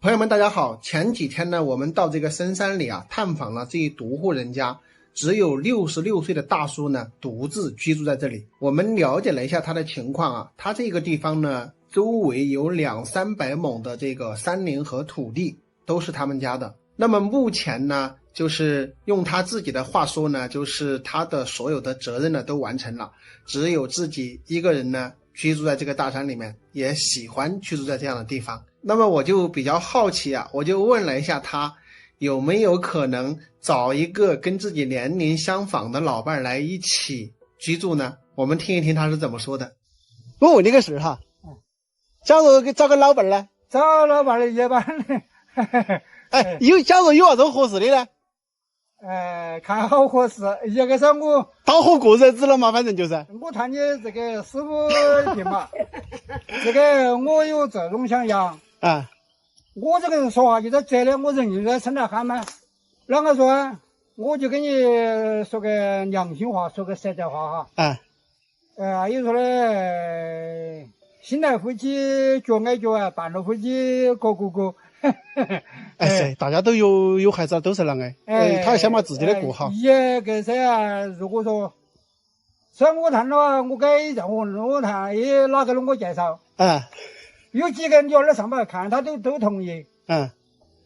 朋友们，大家好！前几天呢，我们到这个深山里啊，探访了这一独户人家，只有66岁的大叔呢，独自居住在这里。我们了解了一下他的情况啊，他这个地方呢，周围有200-300亩的这个山林和土地，都是他们家的。那么目前呢，就是用他自己的话说呢，就是他的所有的责任呢都完成了，只有自己一个人呢居住在这个大山里面，也喜欢居住在这样的地方。那么我就比较好奇啊，我就问了一下他有没有可能找一个跟自己年龄相仿的老伴来一起居住呢？我们听一听他是怎么说的。我问你个事哈，假如给找个老伴呢？找老伴的一般的。哎，假如有那种合适的呢？看好合适，一个是我讨好个人子了嘛，反正就是。我看你这个师傅定嘛，这个我有这种想法啊。我这个人说话就是这的，我人就在身上喊嘛。啷个说啊？我就跟你说个良心话，说个实在话哈。有说的，新来夫妻脚挨脚啊，半路夫妻各顾各。对，大家都有孩子，都是啷个？他要先把自己的顾好。也个噻啊，如果说像我谈的话，我给让我谈，也哪个给我介绍？有几个女儿上班看，他都同意。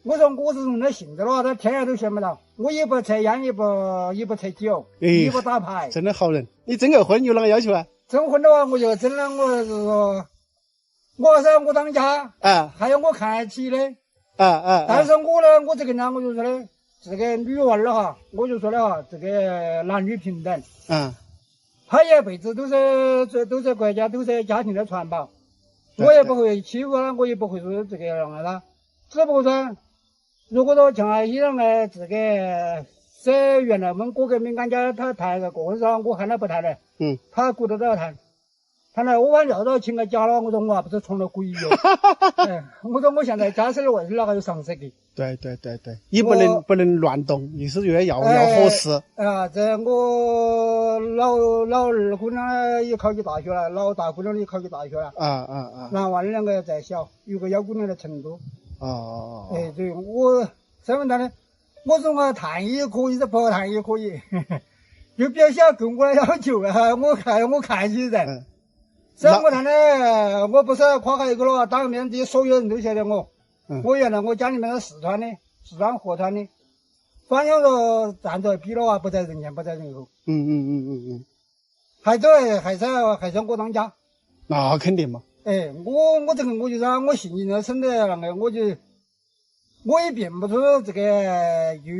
我说我是这种性子的话，他天天都想不到。我也不抽烟，也不抽酒，也不打牌。真的好人。你征个婚有啷个要求啊？征婚的话，我就征了，我是说，我当家，还有我看得起的。但是我呢，我这个人我就说的，这个女娃儿哈，我就说的哈，这个男女平等。他一辈子都是国家，都是家庭的传保。我也不会欺负他，我也不会说这个让他，只不过说，如果说像一样的这个，是原来我们各个民间家他谈个过婚上，我喊他不谈的。他顾得到谈。看来我晚聊到请个假了，我说我还不是成了鬼哟。我说我现在家事的问题哪个有常识的？对，你不能乱动，你是觉得要合适。这我老二姑娘也考取大学了，老大姑娘也考取大学了。男娃儿两个在小，有个小姑娘在成都。对，我身份证呢，我说我谈也可以，不谈也可以。就不要想跟我要求啊，我看起人。像我谈的，我不是夸他一个了，当面的所有人都晓得我。我原来我家里面是四川的，四川合川的。反正说站着比了啊，不在人前，不在人后。还是我当家。那肯定嘛。我这个我就让我信任深的那个，我也并不是这个就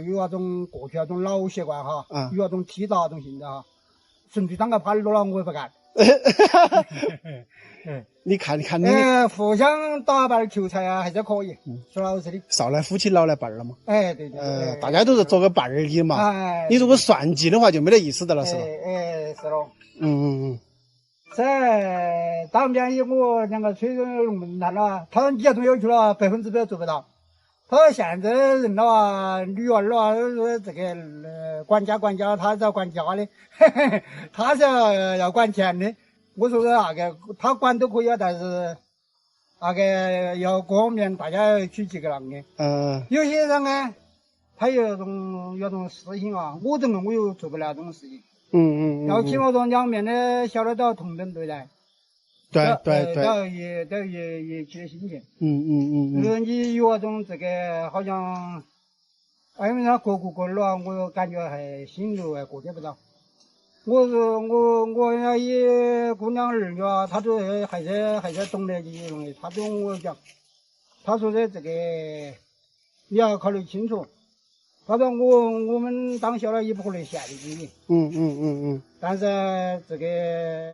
有那种过去那种老习惯哈，有那种踢打那种性质哈。纯粹当个耙了，我也不干。你看你，互相打扮求财啊，还是可以。说老实的，少来夫妻老来伴儿了嘛。对。大家都是做个伴儿的嘛。你如果算计的话，就没得意思的了，是吧？是咯。在当面以我两个崔龙门谈了，他你要要求了100%做不到。他现在人的话，女儿的话，这个管家，他是要管家的，他是要管钱的。我说那个他管都可以啊，但是那个要各方面大家要取几个啷个。有些人呢，他有种事情啊，我这个我又做不了这种事情。要起码说两面的晓得到同等对待。对，都要也起心情。如果你有那种这个好像，因为他各顾各的话，我感觉还心里还过得不着。我要一姑娘儿女啊，他都还是懂得这些东西。他跟我讲，他说的这个你要考虑清楚。他说我们当小的也不可能限制你。但是这个。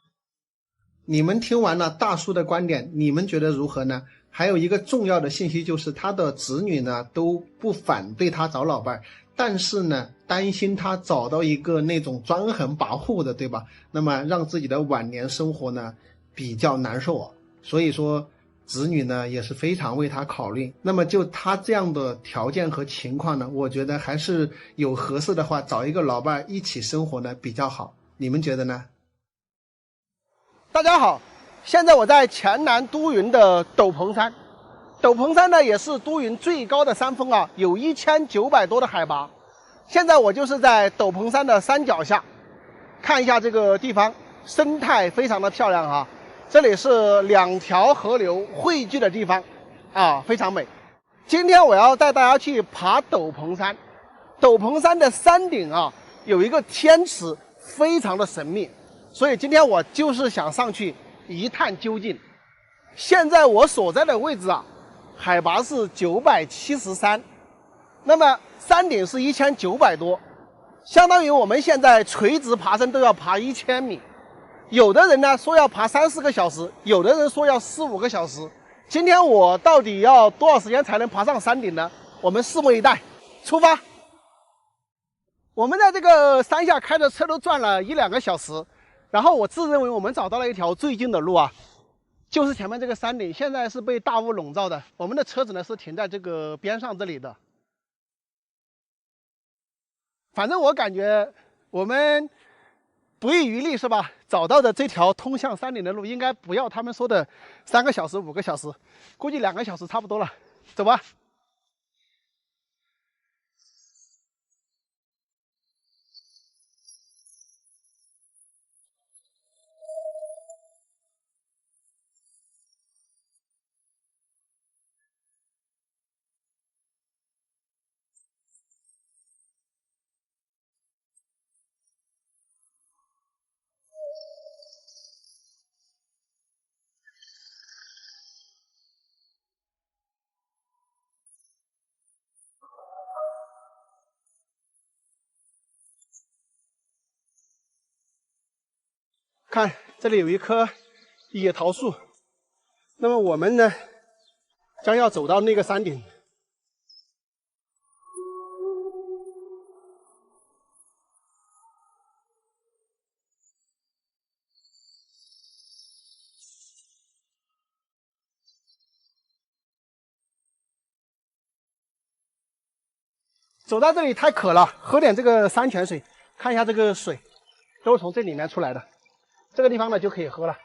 你们听完了大叔的观点，你们觉得如何呢？还有一个重要的信息就是他的子女呢都不反对他找老伴，但是呢担心他找到一个那种专横跋扈的，对吧？那么让自己的晚年生活呢比较难受啊。所以说子女呢也是非常为他考虑。那么就他这样的条件和情况呢，我觉得还是有合适的话找一个老伴一起生活呢比较好。你们觉得呢？大家好，现在我在黔南都匀的斗篷山。斗篷山呢也是都匀最高的山峰啊，有1900多的海拔。现在我就是在斗篷山的山脚下，看一下这个地方，生态非常的漂亮啊。这里是2条河流汇聚的地方啊，非常美。今天我要带大家去爬斗篷山。斗篷山的山顶啊有一个天池，非常的神秘，所以今天我就是想上去一探究竟。现在我所在的位置啊，海拔是973，那么山顶是1900多，相当于我们现在垂直爬升都要爬1000米。有的人呢说要爬3-4个小时，有的人说要4-5个小时。今天我到底要多少时间才能爬上山顶呢？我们拭目以待，出发。我们在这个山下开着车都转了1-2个小时，然后我自认为我们找到了一条最近的路啊，就是前面这个山顶，现在是被大雾笼罩的。我们的车子呢是停在这个边上这里的。反正我感觉我们不遗余力是吧？找到的这条通向山顶的路，应该不要他们说的3个小时、5个小时，估计2个小时差不多了。走吧。看，这里有一棵野桃树。那么我们呢，将要走到那个山顶。走到这里太渴了，喝点这个山泉水。看一下这个水，都是从这里面出来的。这个地方呢就可以喝了。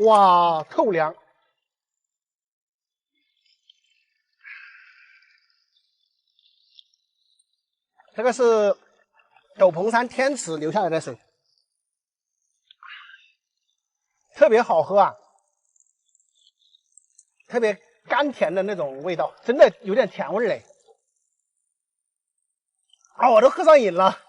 哇，透凉。这个是斗篷山天池流下来的水，特别好喝啊，特别甘甜的那种味道，真的有点甜味嘞。啊，我都喝上瘾了。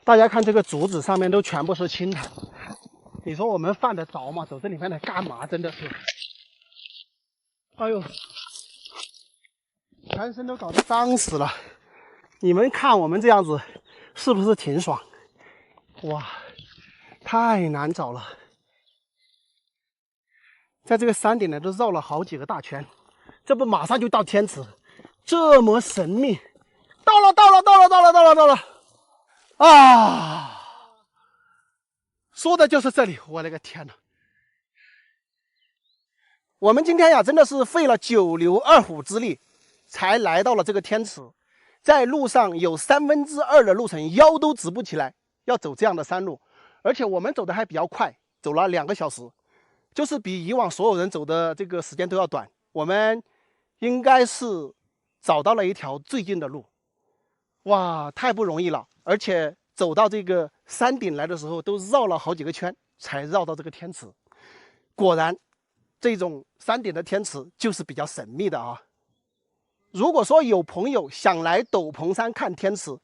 大家看这个竹子上面都全部是青苔，你说我们犯得着吗？走这里面来干嘛？真的是，哎呦，全身都搞得脏死了。你们看我们这样子，是不是挺爽？哇，太难找了。在这个山顶呢，都绕了好几个大圈，这不马上就到天池，这么神秘。到了！啊！说的就是这里，我勒个天哪！我们今天呀，真的是费了9牛2虎之力，才来到了这个天池。在路上有2/3的路程腰都直不起来，要走这样的山路，而且我们走的还比较快，走了2个小时，就是比以往所有人走的这个时间都要短。我们应该是找到了一条最近的路，哇，太不容易了！而且走到这个山顶来的时候，都绕了好几个圈才绕到这个天池。果然，这种山顶的天池就是比较神秘的啊。如果说有朋友想来斗篷山看天池，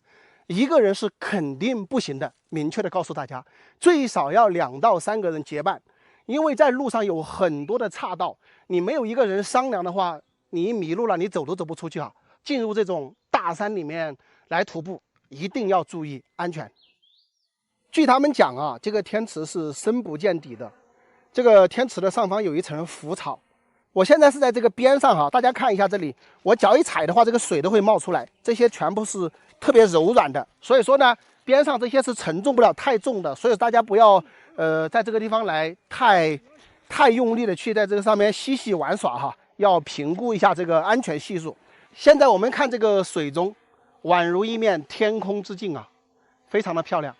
一个人是肯定不行的，明确的告诉大家，最少要2到3个人结伴，因为在路上有很多的岔道，你没有一个人商量的话，你一迷路了，你走都走不出去啊！进入这种大山里面来徒步，一定要注意安全。据他们讲啊，这个天池是深不见底的，这个天池的上方有一层浮草。我现在是在这个边上哈，大家看一下这里，我脚一踩的话，这个水都会冒出来，这些全部是特别柔软的，所以说呢，边上这些是承重不了太重的，所以大家不要在这个地方来太用力的去在这个上面嬉戏玩耍哈，要评估一下这个安全系数。现在我们看这个水中，宛如一面天空之镜啊，非常的漂亮。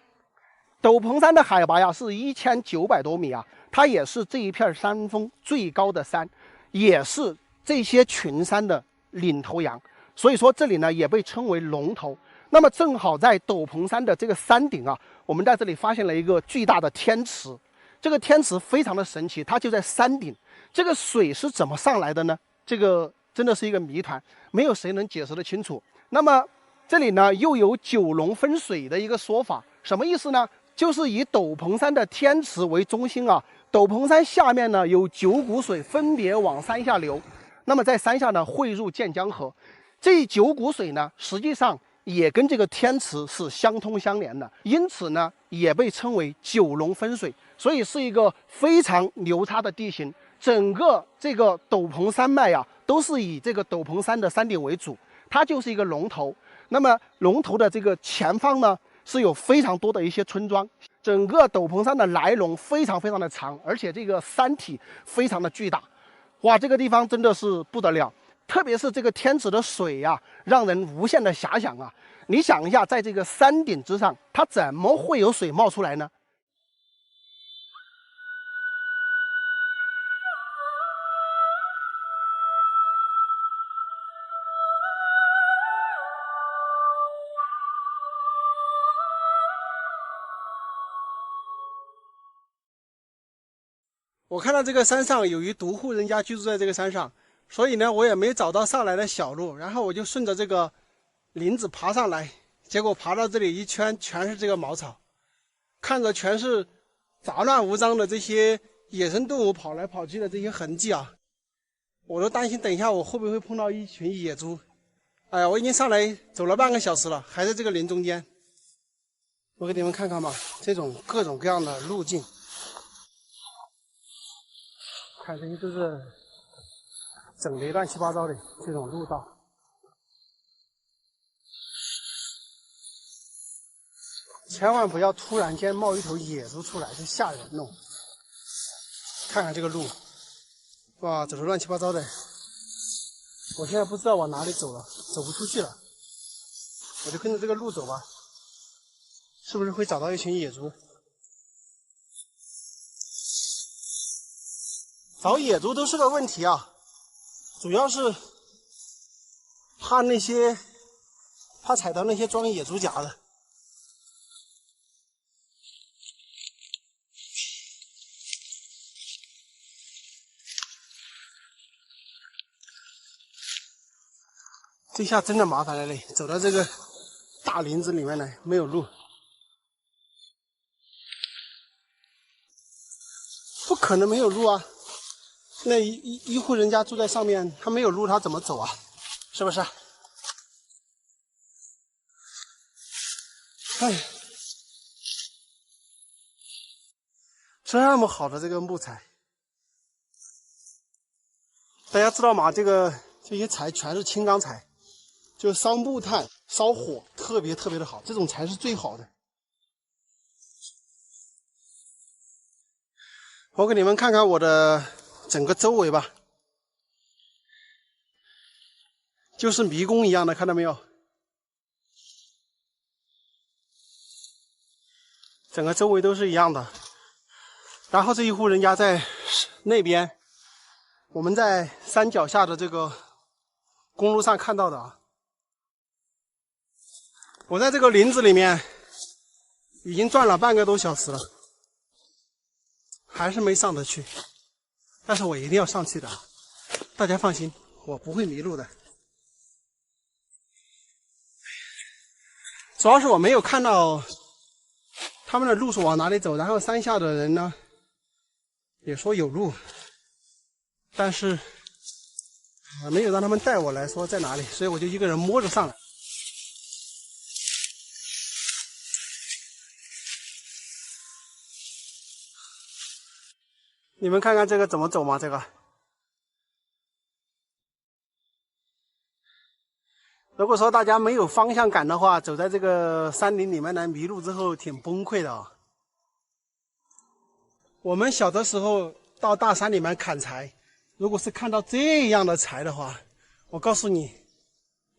斗篷山的海拔呀是1900多米啊，它也是这一片山峰最高的山，也是这些群山的领头羊，所以说这里呢也被称为龙头。那么正好在斗篷山的这个山顶啊，我们在这里发现了一个巨大的天池。这个天池非常的神奇，它就在山顶。这个水是怎么上来的呢？这个真的是一个谜团，没有谁能解释得清楚。那么这里呢又有9龙分水的一个说法，什么意思呢？就是以斗篷山的天池为中心啊，斗篷山下面呢有9股水分别往山下流，那么在山下呢汇入建江河。这9股水呢，实际上也跟这个天池是相通相连的，因此呢也被称为9龙分水，所以是一个非常牛叉的地形。整个这个斗篷山脉啊，都是以这个斗篷山的山顶为主，它就是一个龙头。那么龙头的这个前方呢，是有非常多的一些村庄。整个斗篷山的来龙非常的长，而且这个山体非常的巨大。哇，这个地方真的是不得了。特别是这个天池的水呀，让人无限的遐想啊！你想一下，在这个山顶之上，它怎么会有水冒出来呢？我看到这个山上有一独户人家居住在这个山上，所以呢，我也没找到上来的小路，然后我就顺着这个林子爬上来，结果爬到这里一圈全是这个茅草，看着全是杂乱无章的这些野生动物跑来跑去的这些痕迹啊，我都担心等一下我会不会碰到一群野猪。哎呀，我已经上来走了半个小时了，还在这个林中间。我给你们看看吧，这种各种各样的路径。看这些都是整得乱七八糟的这种路道，千万不要突然间冒一头野猪出来，这吓人弄。看看这个路，哇，走得乱七八糟的。我现在不知道往哪里走了，走不出去了，我就跟着这个路走吧，是不是会找到一群野猪？找野猪都是个问题啊，主要是怕踩到那些装野猪夹的。这下真的麻烦了嘞，走到这个大林子里面来，没有路，不可能没有路啊！那一户人家住在上面，他没有路，他怎么走啊？是不是？哎，这么好的这个木材，大家知道吗？这些柴全是青钢材，就烧木炭、烧火特别的好，这种柴是最好的。我给你们看看我的整个周围吧，就是迷宫一样的，看到没有？整个周围都是一样的。然后这一户人家在那边，我们在山脚下的这个公路上看到的啊。我在这个林子里面已经转了半个多小时了，还是没上得去。但是我一定要上去的，大家放心，我不会迷路的。主要是我没有看到他们的路是往哪里走，然后山下的人呢也说有路，但是没有让他们带我来说在哪里，所以我就一个人摸着上来。你们看看这个怎么走吗？这个，如果说大家没有方向感的话，走在这个山林里面呢，迷路之后挺崩溃的啊。我们小的时候到大山里面砍柴，如果是看到这样的柴的话，我告诉你，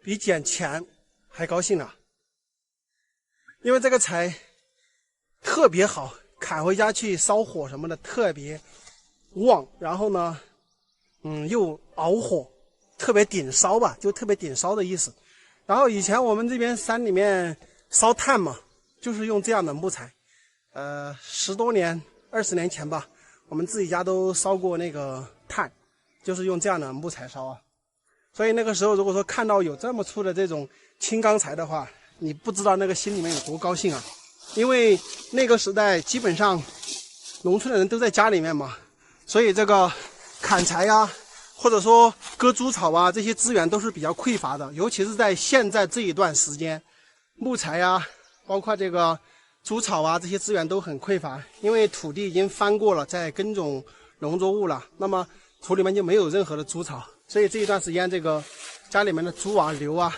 比捡钱还高兴啊！因为这个柴特别好，砍回家去烧火什么的特别旺，然后呢，又熬火，特别顶烧吧，就特别顶烧的意思。然后以前我们这边山里面烧炭嘛，就是用这样的木材。10多年、20年前吧，我们自己家都烧过那个炭，就是用这样的木材烧啊。所以那个时候，如果说看到有这么粗的这种青钢材的话，你不知道那个心里面有多高兴啊！因为那个时代基本上农村的人都在家里面嘛，所以这个砍柴呀，或者说割猪草啊，这些资源都是比较匮乏的，尤其是在现在这一段时间，木材啊，包括这个猪草啊，这些资源都很匮乏，因为土地已经翻过了，在耕种农作物了，那么土里面就没有任何的猪草，所以这一段时间这个家里面的猪啊、牛啊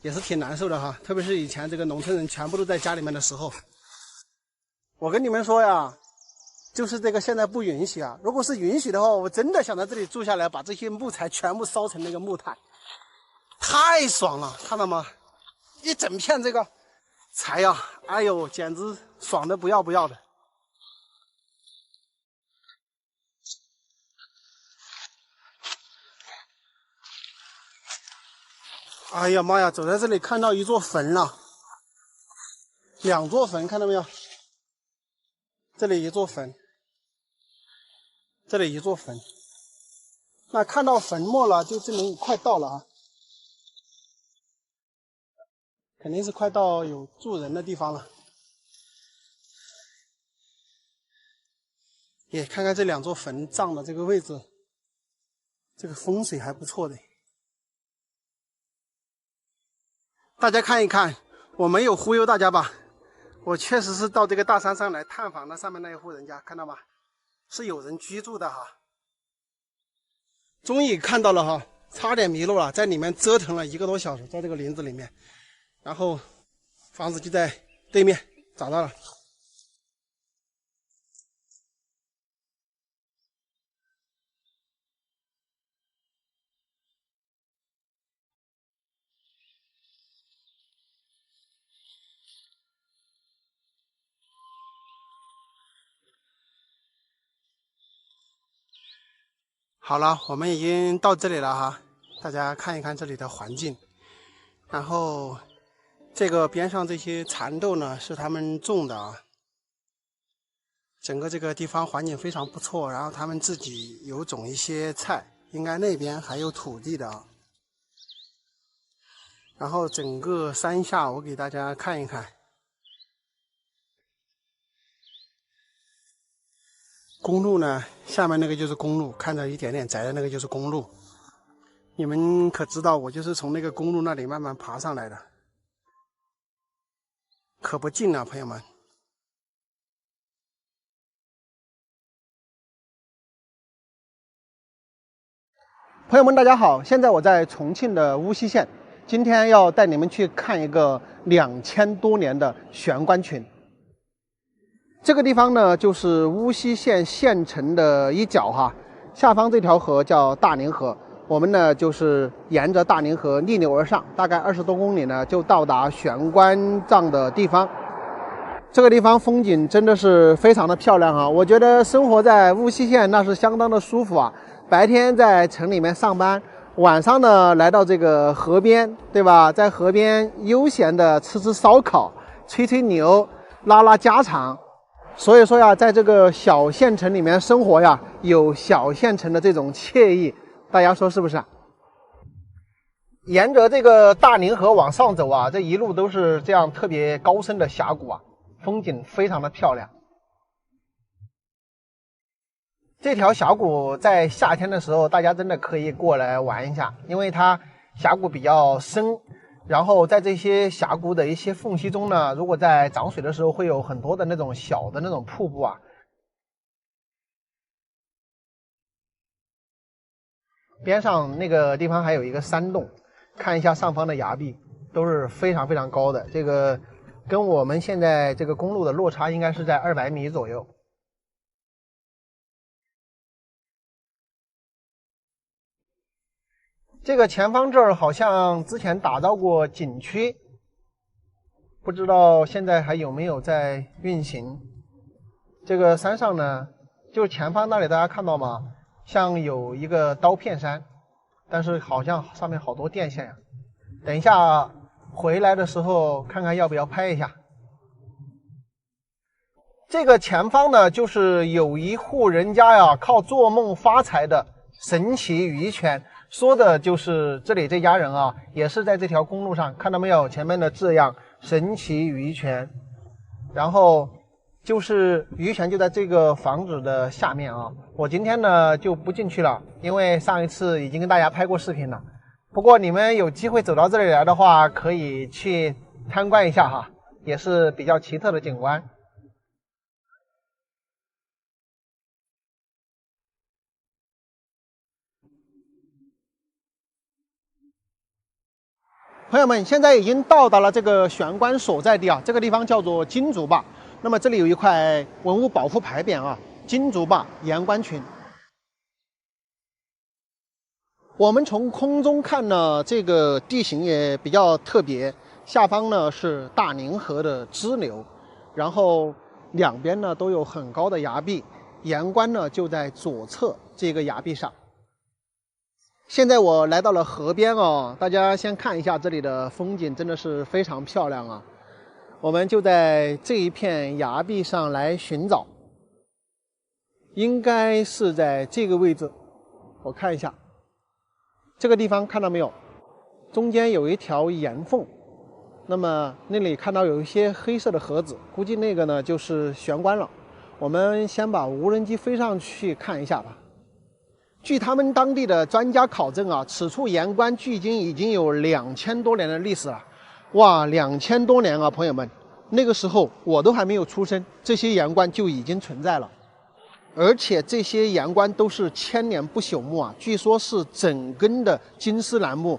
也是挺难受的哈，特别是以前这个农村人全部都在家里面的时候。我跟你们说呀，就是这个现在不允许啊，如果是允许的话，我真的想在这里住下来，把这些木材全部烧成那个木炭，太爽了，看到吗？一整片这个柴呀，哎呦，简直爽的不要不要的。哎呀妈呀，走在这里看到一座坟了，2座坟，看到没有？这里一座坟，这里一座坟。那看到坟墓了，就证明快到了啊，肯定是快到有住人的地方了。也看看这2座坟葬的这个位置，这个风水还不错的。大家看一看，我没有忽悠大家吧？我确实是到这个大山上来探访了上面那一户人家，看到吗？是有人居住的哈。终于看到了哈，差点迷路了，在里面折腾了1个多小时，在这个林子里面，然后房子就在对面，找到了。好了，我们已经到这里了哈，大家看一看这里的环境。然后这个边上这些蚕豆呢是他们种的啊，整个这个地方环境非常不错，然后他们自己有种一些菜，应该那边还有土地的啊。然后整个山下我给大家看一看。公路呢，下面那个就是公路，看着一点点窄的那个就是公路。你们可知道，我就是从那个公路那里慢慢爬上来的，可不近啊，朋友们。朋友们，大家好，现在我在重庆的巫溪县，今天要带你们去看一个2000多年的悬棺群。这个地方呢，就是巫溪县县城的一角哈，下方这条河叫大宁河，我们呢就是沿着大宁河逆流而上，大概20多公里呢，就到达悬棺葬的地方。这个地方风景真的是非常的漂亮啊！我觉得生活在巫溪县那是相当的舒服啊。白天在城里面上班，晚上呢来到这个河边，对吧？在河边悠闲的吃吃烧烤，吹吹牛，拉拉家常。所以说呀，在这个小县城里面生活呀，有小县城的这种惬意，大家说是不是啊？沿着这个大宁河往上走啊，这一路都是这样特别高深的峡谷啊，风景非常的漂亮。这条峡谷在夏天的时候，大家真的可以过来玩一下，因为它峡谷比较深，然后在这些峡谷的一些缝隙中呢，如果在涨水的时候，会有很多的那种小的那种瀑布啊。边上那个地方还有一个山洞，看一下上方的崖壁都是非常非常高的，这个跟我们现在这个公路的落差应该是在200米左右。这个前方这儿好像之前打造过景区，不知道现在还有没有在运行。这个山上呢，就是前方那里大家看到吗？像有一个刀片山，但是好像上面好多电线呀。等一下回来的时候看看要不要拍一下。这个前方呢，就是有一户人家呀，靠做梦发财的神奇鱼圈。说的就是这里这家人啊，也是在这条公路上，看到没有？前面的字样神奇鱼泉，然后就是鱼泉就在这个房子的下面啊。我今天呢就不进去了，因为上一次已经跟大家拍过视频了。不过你们有机会走到这里来的话，可以去参观一下哈，也是比较奇特的景观。朋友们，现在已经到达了这个玄关所在地啊，这个地方叫做金竹坝。那么这里有一块文物保护牌匾啊，金竹坝盐官群。我们从空中看呢，这个地形也比较特别，下方呢是大宁河的支流，然后两边呢都有很高的崖壁，盐官呢就在左侧这个崖壁上。现在我来到了河边哦，大家先看一下这里的风景，真的是非常漂亮啊。我们就在这一片崖壁上来寻找，应该是在这个位置。我看一下，这个地方看到没有？中间有一条岩缝，那么那里看到有一些黑色的盒子，估计那个呢就是玄关了。我们先把无人机飞上去看一下吧。据他们当地的专家考证啊，此处盐官距今已经有2000多年的历史了。哇，2000多年啊，朋友们，那个时候我都还没有出生，这些盐官就已经存在了。而且这些盐官都是千年不朽木啊，据说是整根的金丝楠木。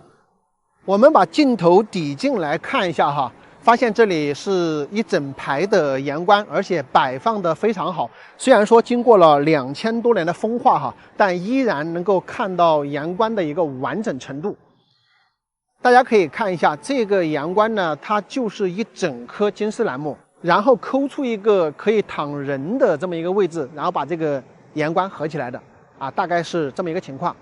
我们把镜头抵近来看一下哈，发现这里是一整排的盐官，而且摆放的非常好。虽然说经过了2000多年的风化哈，但依然能够看到盐官的一个完整程度。大家可以看一下这个盐官呢，它就是一整棵金丝楠木，然后抠出一个可以躺人的这么一个位置，然后把这个盐官合起来的啊，大概是这么一个情况。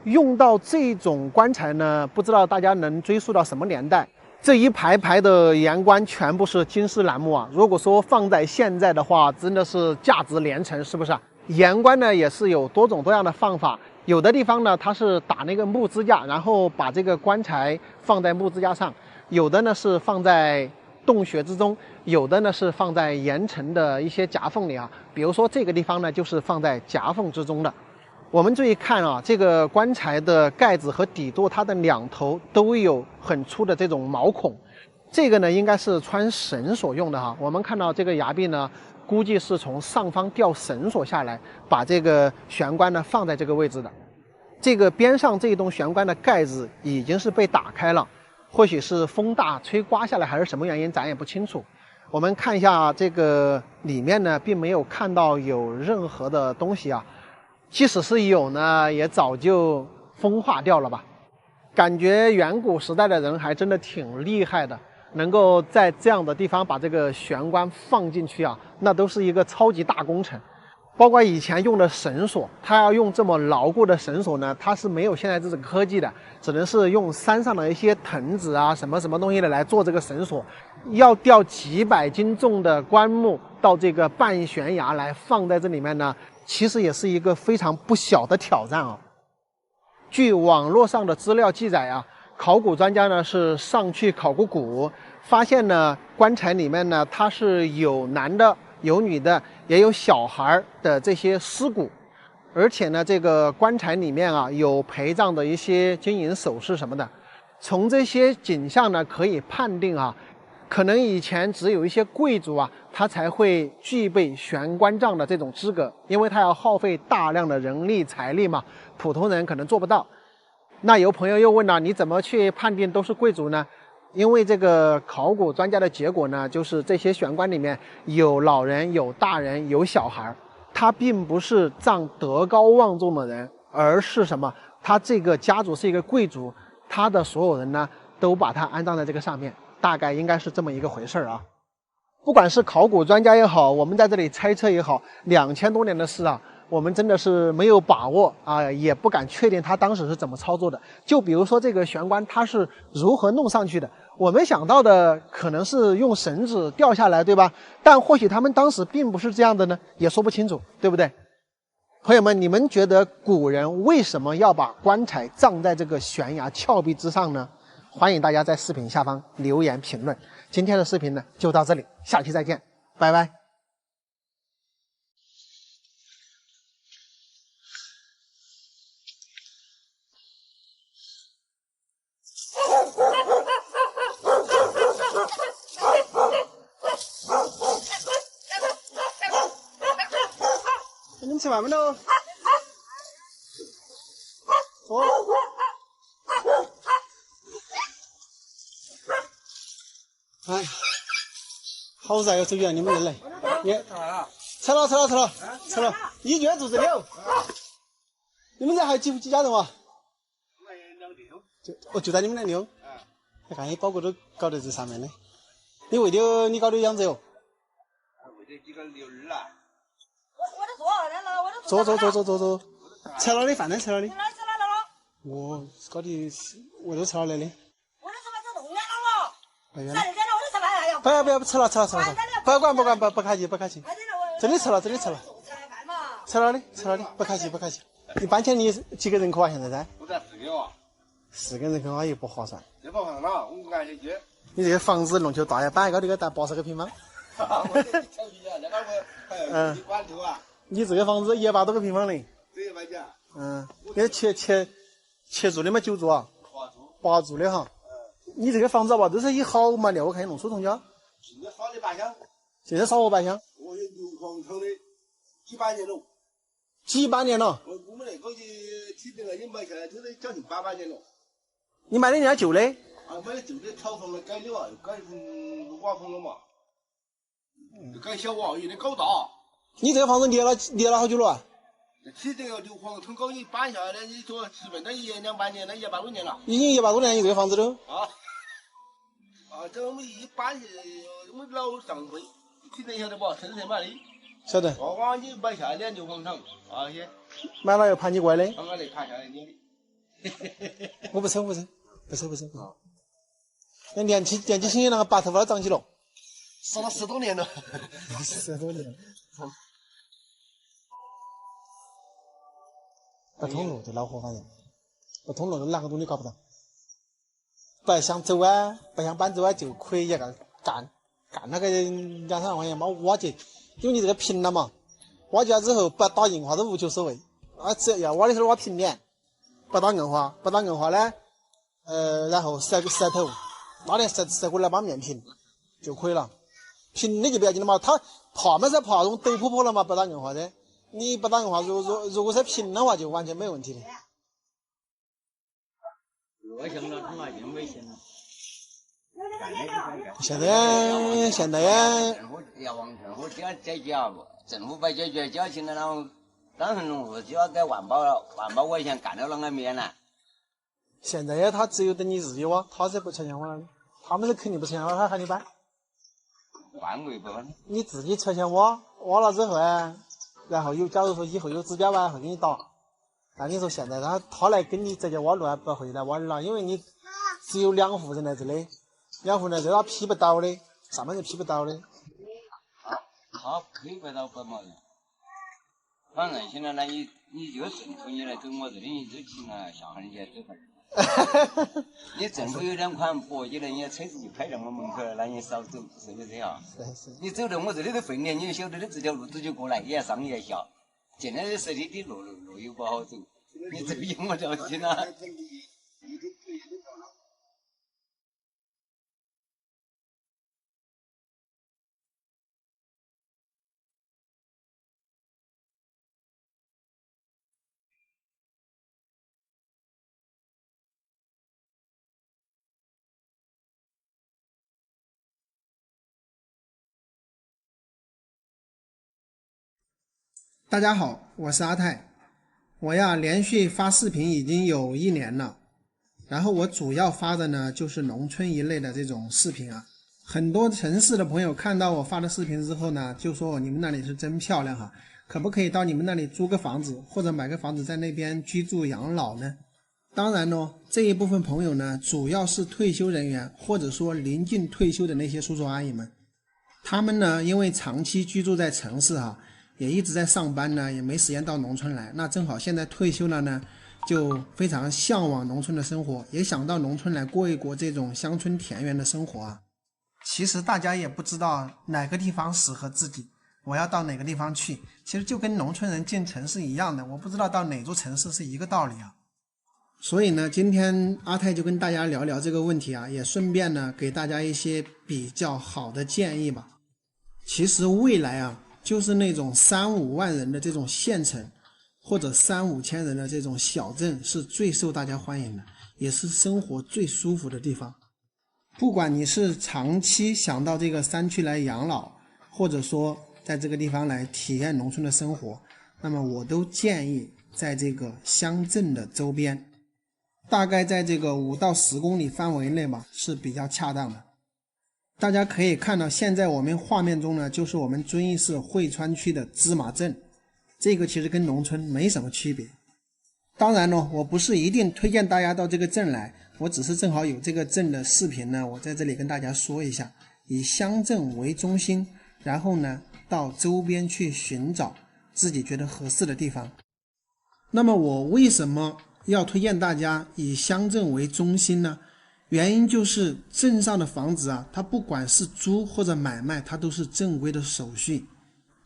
用到这种棺材呢，不知道大家能追溯到什么年代。这一排排的盐官全部是金丝楠木啊，如果说放在现在的话，真的是价值连城，是不是啊？盐官呢也是有多种多样的放法，有的地方呢它是打那个木支架，然后把这个棺材放在木支架上，有的呢是放在洞穴之中，有的呢是放在岩层的一些夹缝里啊。比如说这个地方呢就是放在夹缝之中的。我们注意看啊，这个棺材的盖子和底座，它的两头都有很粗的这种毛孔，这个呢应该是穿绳索用的哈。我们看到这个崖壁呢，估计是从上方吊绳索下来，把这个玄关呢放在这个位置的。这个边上这一栋玄关的盖子已经是被打开了，或许是风大吹刮下来，还是什么原因，咱也不清楚。我们看一下这个里面呢，并没有看到有任何的东西啊。即使是有呢，也早就风化掉了吧。感觉远古时代的人还真的挺厉害的，能够在这样的地方把这个玄关放进去啊，那都是一个超级大工程。包括以前用的绳索，它要用这么牢固的绳索呢，它是没有现在这种科技的，只能是用山上的一些藤子啊，什么什么东西的来做这个绳索。要吊几百斤重的棺木到这个半悬崖来放在这里面呢，其实也是一个非常不小的挑战啊。据网络上的资料记载啊，考古专家呢是上去考过古，发现呢棺材里面呢它是有男的有女的也有小孩的这些尸骨，而且呢这个棺材里面啊有陪葬的一些金银首饰什么的。从这些景象呢可以判定啊，可能以前只有一些贵族啊他才会具备悬棺葬的这种资格，因为他要耗费大量的人力财力嘛，普通人可能做不到。那有朋友又问了，你怎么去判定都是贵族呢？因为这个考古专家的结果呢，就是这些悬棺里面有老人、有大人、有小孩，他并不是葬德高望重的人，而是什么？他这个家族是一个贵族，他的所有人呢都把他安葬在这个上面，大概应该是这么一个回事啊。不管是考古专家也好，我们在这里猜测也好，2000多年的事啊，我们真的是没有把握啊，也不敢确定他当时是怎么操作的。就比如说这个悬棺，它是如何弄上去的？我们想到的可能是用绳子吊下来，对吧？但或许他们当时并不是这样的呢，也说不清楚，对不对？朋友们，你们觉得古人为什么要把棺材葬在这个悬崖峭壁之上呢？欢迎大家在视频下方留言评论。今天的视频呢就到这里，下期再见，拜拜。你们吃饭没有？走。哎，好热哟，周远，你们人来。吃了，一卷肚子了。你们这还有几家人哇？就在你们那里。你看，包裹都搞在这上面的。你喂的，你搞的养子哟？喂的几个牛儿啊。坐。吃了的饭呢？吃了的。我搞的，我都吃了来的。不吃了，不管，不客气，真的吃了，吃了的，不客气。一般钱你几个人口啊？现在噻？我才4个啊。4个人口啊也不划算。这不划算了，我按下去。你这个房子弄起大呀，板高这个达80个平方。你这个房子100多个平方的。这100家。那切住的嘛，9住啊？8住的哈。你这个房子吧，都是以好嘛料，我看弄出同家。现在少的半箱。现在少我半箱。我有6房厂的，几百年了。几百年了。我们那个起这个也卖下来，都得将近800年了。你买的人家旧的？啊，买的旧的草房的改的啊，又改成瓦房了嘛。改小瓦，有点搞大。你这个房子裂了好久了啊？起这个6房，从高一搬下来，你说基本的1、2、半年了，100多年了。已经100多年，你这个房子都。这我们一搬我们老上会，听得晓得不？深圳买的。晓得。娃你买下来6房厂啊些。买了要盘你过来的。刚刚来盘下来你的。我不抽。那年纪轻的那个白头发都长起了。死了10多年了。10多年。不通路就恼火，反正不通路哪个东西搞不到。不想走啊，不想搬走啊，就可以干那个2、3万块钱把挖掘，因为你这个平了嘛，挖掘了之后不打硬化都无所谓啊，只要挖的时候挖平点，不打硬化呢，然后石头拿点石过来把面平就可以了，平的就不要紧了嘛，它爬嘛是爬那种陡坡了嘛，不打硬化的，你不打硬化，如果是平的话就完全没问题的。危险了，他妈真危险了。现在呀，政府要往政府解决不？政府不解决，交钱了，然后当成农户就要给万把块钱干到啷个面呢？现在呀，他只有等你自己挖，他是不拆迁挖的，他们是肯定不拆迁挖，他喊你搬。搬过不搬？你自己拆迁挖了之后啊，然后假如说以后有指标啊，会给你打。但你说现在他来跟你直接挖路啊，不会来挖了，因为你只有2户人在这里，2户人在这他批不到的，上面是批不到的。他批不到不嘛的，反正现在呢，你就顺从你来走我这里，你就行了，下回你去走份。你政府有2款拨起来，你车子就开到我门口了，那你少走，是不是这样？是。你走到我这里的分年，你就晓得的这条路子就过来，也上也下。现在的实地的路又不好走，你这个有我了解了。大家好，我是阿泰。我呀连续发视频已经有1年了，然后我主要发的呢就是农村一类的这种视频啊。很多城市的朋友看到我发的视频之后呢，就说你们那里是真漂亮哈，可不可以到你们那里租个房子，或者买个房子在那边居住养老呢？当然呢，这一部分朋友呢，主要是退休人员，或者说临近退休的那些叔叔阿姨们。他们呢，因为长期居住在城市哈，也一直在上班呢，也没时间到农村来。那正好现在退休了呢，就非常向往农村的生活，也想到农村来过一过这种乡村田园的生活啊。其实大家也不知道哪个地方适合自己，我要到哪个地方去，其实就跟农村人进城市一样的，我不知道到哪座城市是一个道理啊。所以呢，今天阿泰就跟大家聊聊这个问题啊，也顺便呢给大家一些比较好的建议吧。其实未来啊，就是那种3、5万人的这种县城，或者3、5千人的这种小镇是最受大家欢迎的，也是生活最舒服的地方。不管你是长期想到这个山区来养老，或者说在这个地方来体验农村的生活，那么我都建议在这个乡镇的周边，大概在这个5到10公里范围内吧，是比较恰当的。大家可以看到，现在我们画面中呢，就是我们遵义市汇川区的芝麻镇，这个其实跟农村没什么区别。当然呢，我不是一定推荐大家到这个镇来，我只是正好有这个镇的视频呢，我在这里跟大家说一下，以乡镇为中心，然后呢到周边去寻找自己觉得合适的地方。那么我为什么要推荐大家以乡镇为中心呢？原因就是镇上的房子啊，它不管是租或者买卖，它都是正规的手续，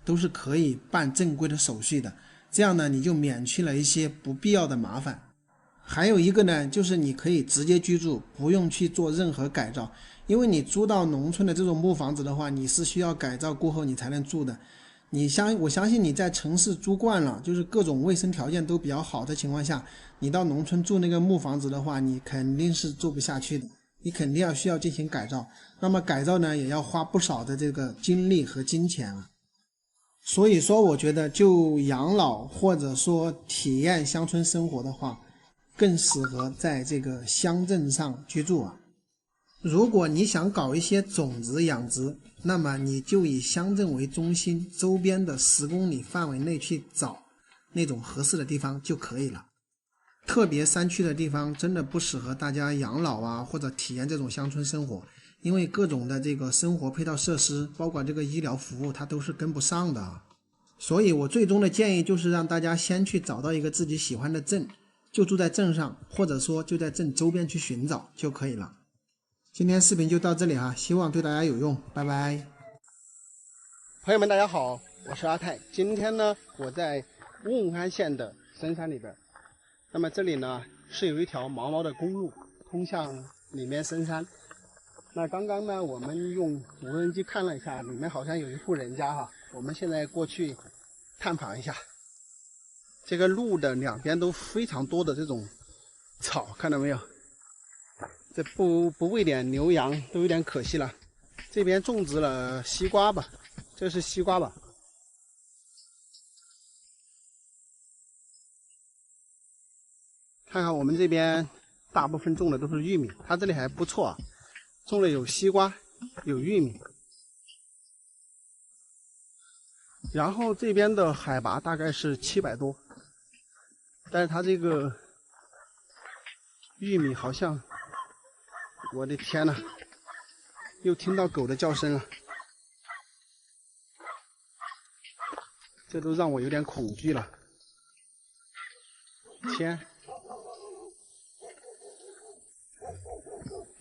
都是可以办正规的手续的。这样呢，你就免去了一些不必要的麻烦。还有一个呢，就是你可以直接居住，不用去做任何改造。因为你租到农村的这种木房子的话，你是需要改造过后你才能住的。我相信你在城市租惯了，就是各种卫生条件都比较好的情况下，你到农村住那个木房子的话，你肯定是住不下去的，你肯定需要进行改造。那么改造呢，也要花不少的这个精力和金钱啊。所以说我觉得就养老或者说体验乡村生活的话，更适合在这个乡镇上居住啊。如果你想搞一些种子养殖，那么你就以乡镇为中心，周边的10公里范围内去找那种合适的地方就可以了。特别山区的地方真的不适合大家养老啊，或者体验这种乡村生活，因为各种的这个生活配套设施，包括这个医疗服务，它都是跟不上的啊。所以我最终的建议就是让大家先去找到一个自己喜欢的镇，就住在镇上，或者说就在镇周边去寻找就可以了。今天视频就到这里啊，希望对大家有用，拜拜。朋友们大家好，我是阿泰。今天呢，我在瓮安县的深山里边，那么这里呢是有一条毛毛的公路通向里面深山。那刚刚呢我们用无人机看了一下，里面好像有一户人家哈，我们现在过去探访一下。这个路的两边都非常多的这种草，看到没有？这不喂点牛羊都有点可惜了。这边种植了西瓜吧，这是西瓜吧。看看我们这边大部分种的都是玉米，它这里还不错啊，种了有西瓜，有玉米。然后这边的海拔大概是700多，但是它这个玉米好像，我的天哪，又听到狗的叫声了，这都让我有点恐惧了。天，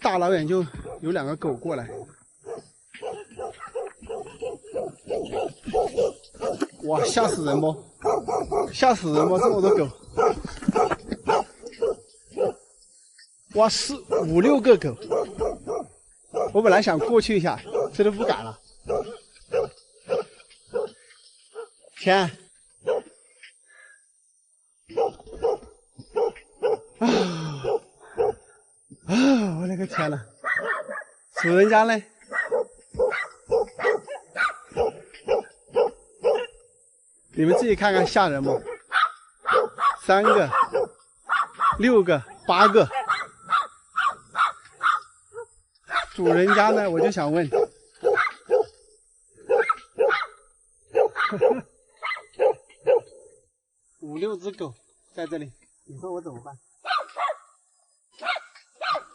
大老远就有2个狗过来，哇，吓死人不？吓死人不？这么多狗！哇，4、5、6个狗！我本来想过去一下，这都不敢了。天！我勒个天呐！主人家呢？你们自己看看吓人不？3个、6个、8个。主人家呢？我就想问。5、6只狗在这里，你说我怎么办？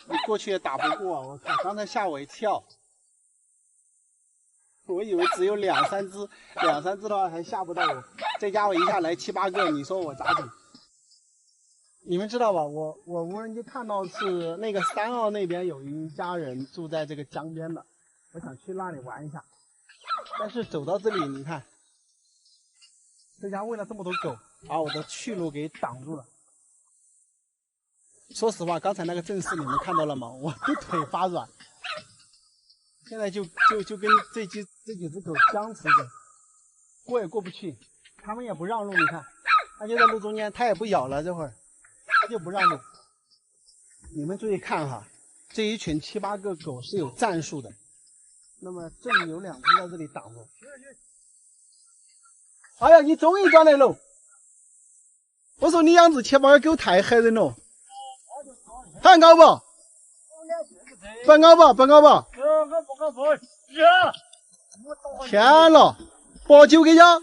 你过去也打不过，我靠！刚才吓我一跳，我以为只有2、3只，2、3只的话还吓不到我，这家伙一下来7、8个，你说我咋整？你们知道吧？我无人机看到是那个3号那边有一家人住在这个江边的，我想去那里玩一下，但是走到这里，你看，这家为了这么多狗，把我的去路给挡住了。说实话，刚才那个阵势你们看到了吗？我的腿发软，现在就跟这几只狗僵持着，过也过不去，它们也不让路。你看，它就在路中间，它也不咬了，这会儿它就不让路。你们注意看哈，这一群7、8个狗是有战术的。那么这里有2只在这里挡着。哎呀，你终于转来了！我说你养只7、8个狗太害人了。还咬不？不咬不？不咬不？天了，8、9个呀！哎，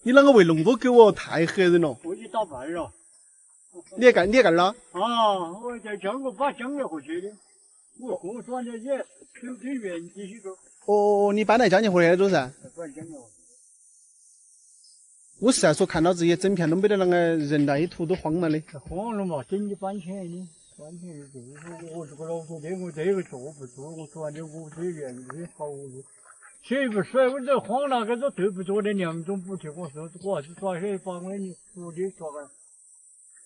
你啷个喂那么多狗哦？太吓人了！我去打饭了。你也干了？啊，我在江过把江来回去的，我转的也挺远这些个。哦，你搬来江宁回来的都是？搬江宁。我实在说看到这些整片都没得那个人了，一图都慌了的。慌了嘛，整你搬迁的，搬迁的我这个老祖的，我这个做不做？我转的我这院子好路，谁不甩我这慌了，个都对不着的2种不去，我说我还是抓起把我的徒弟抓来。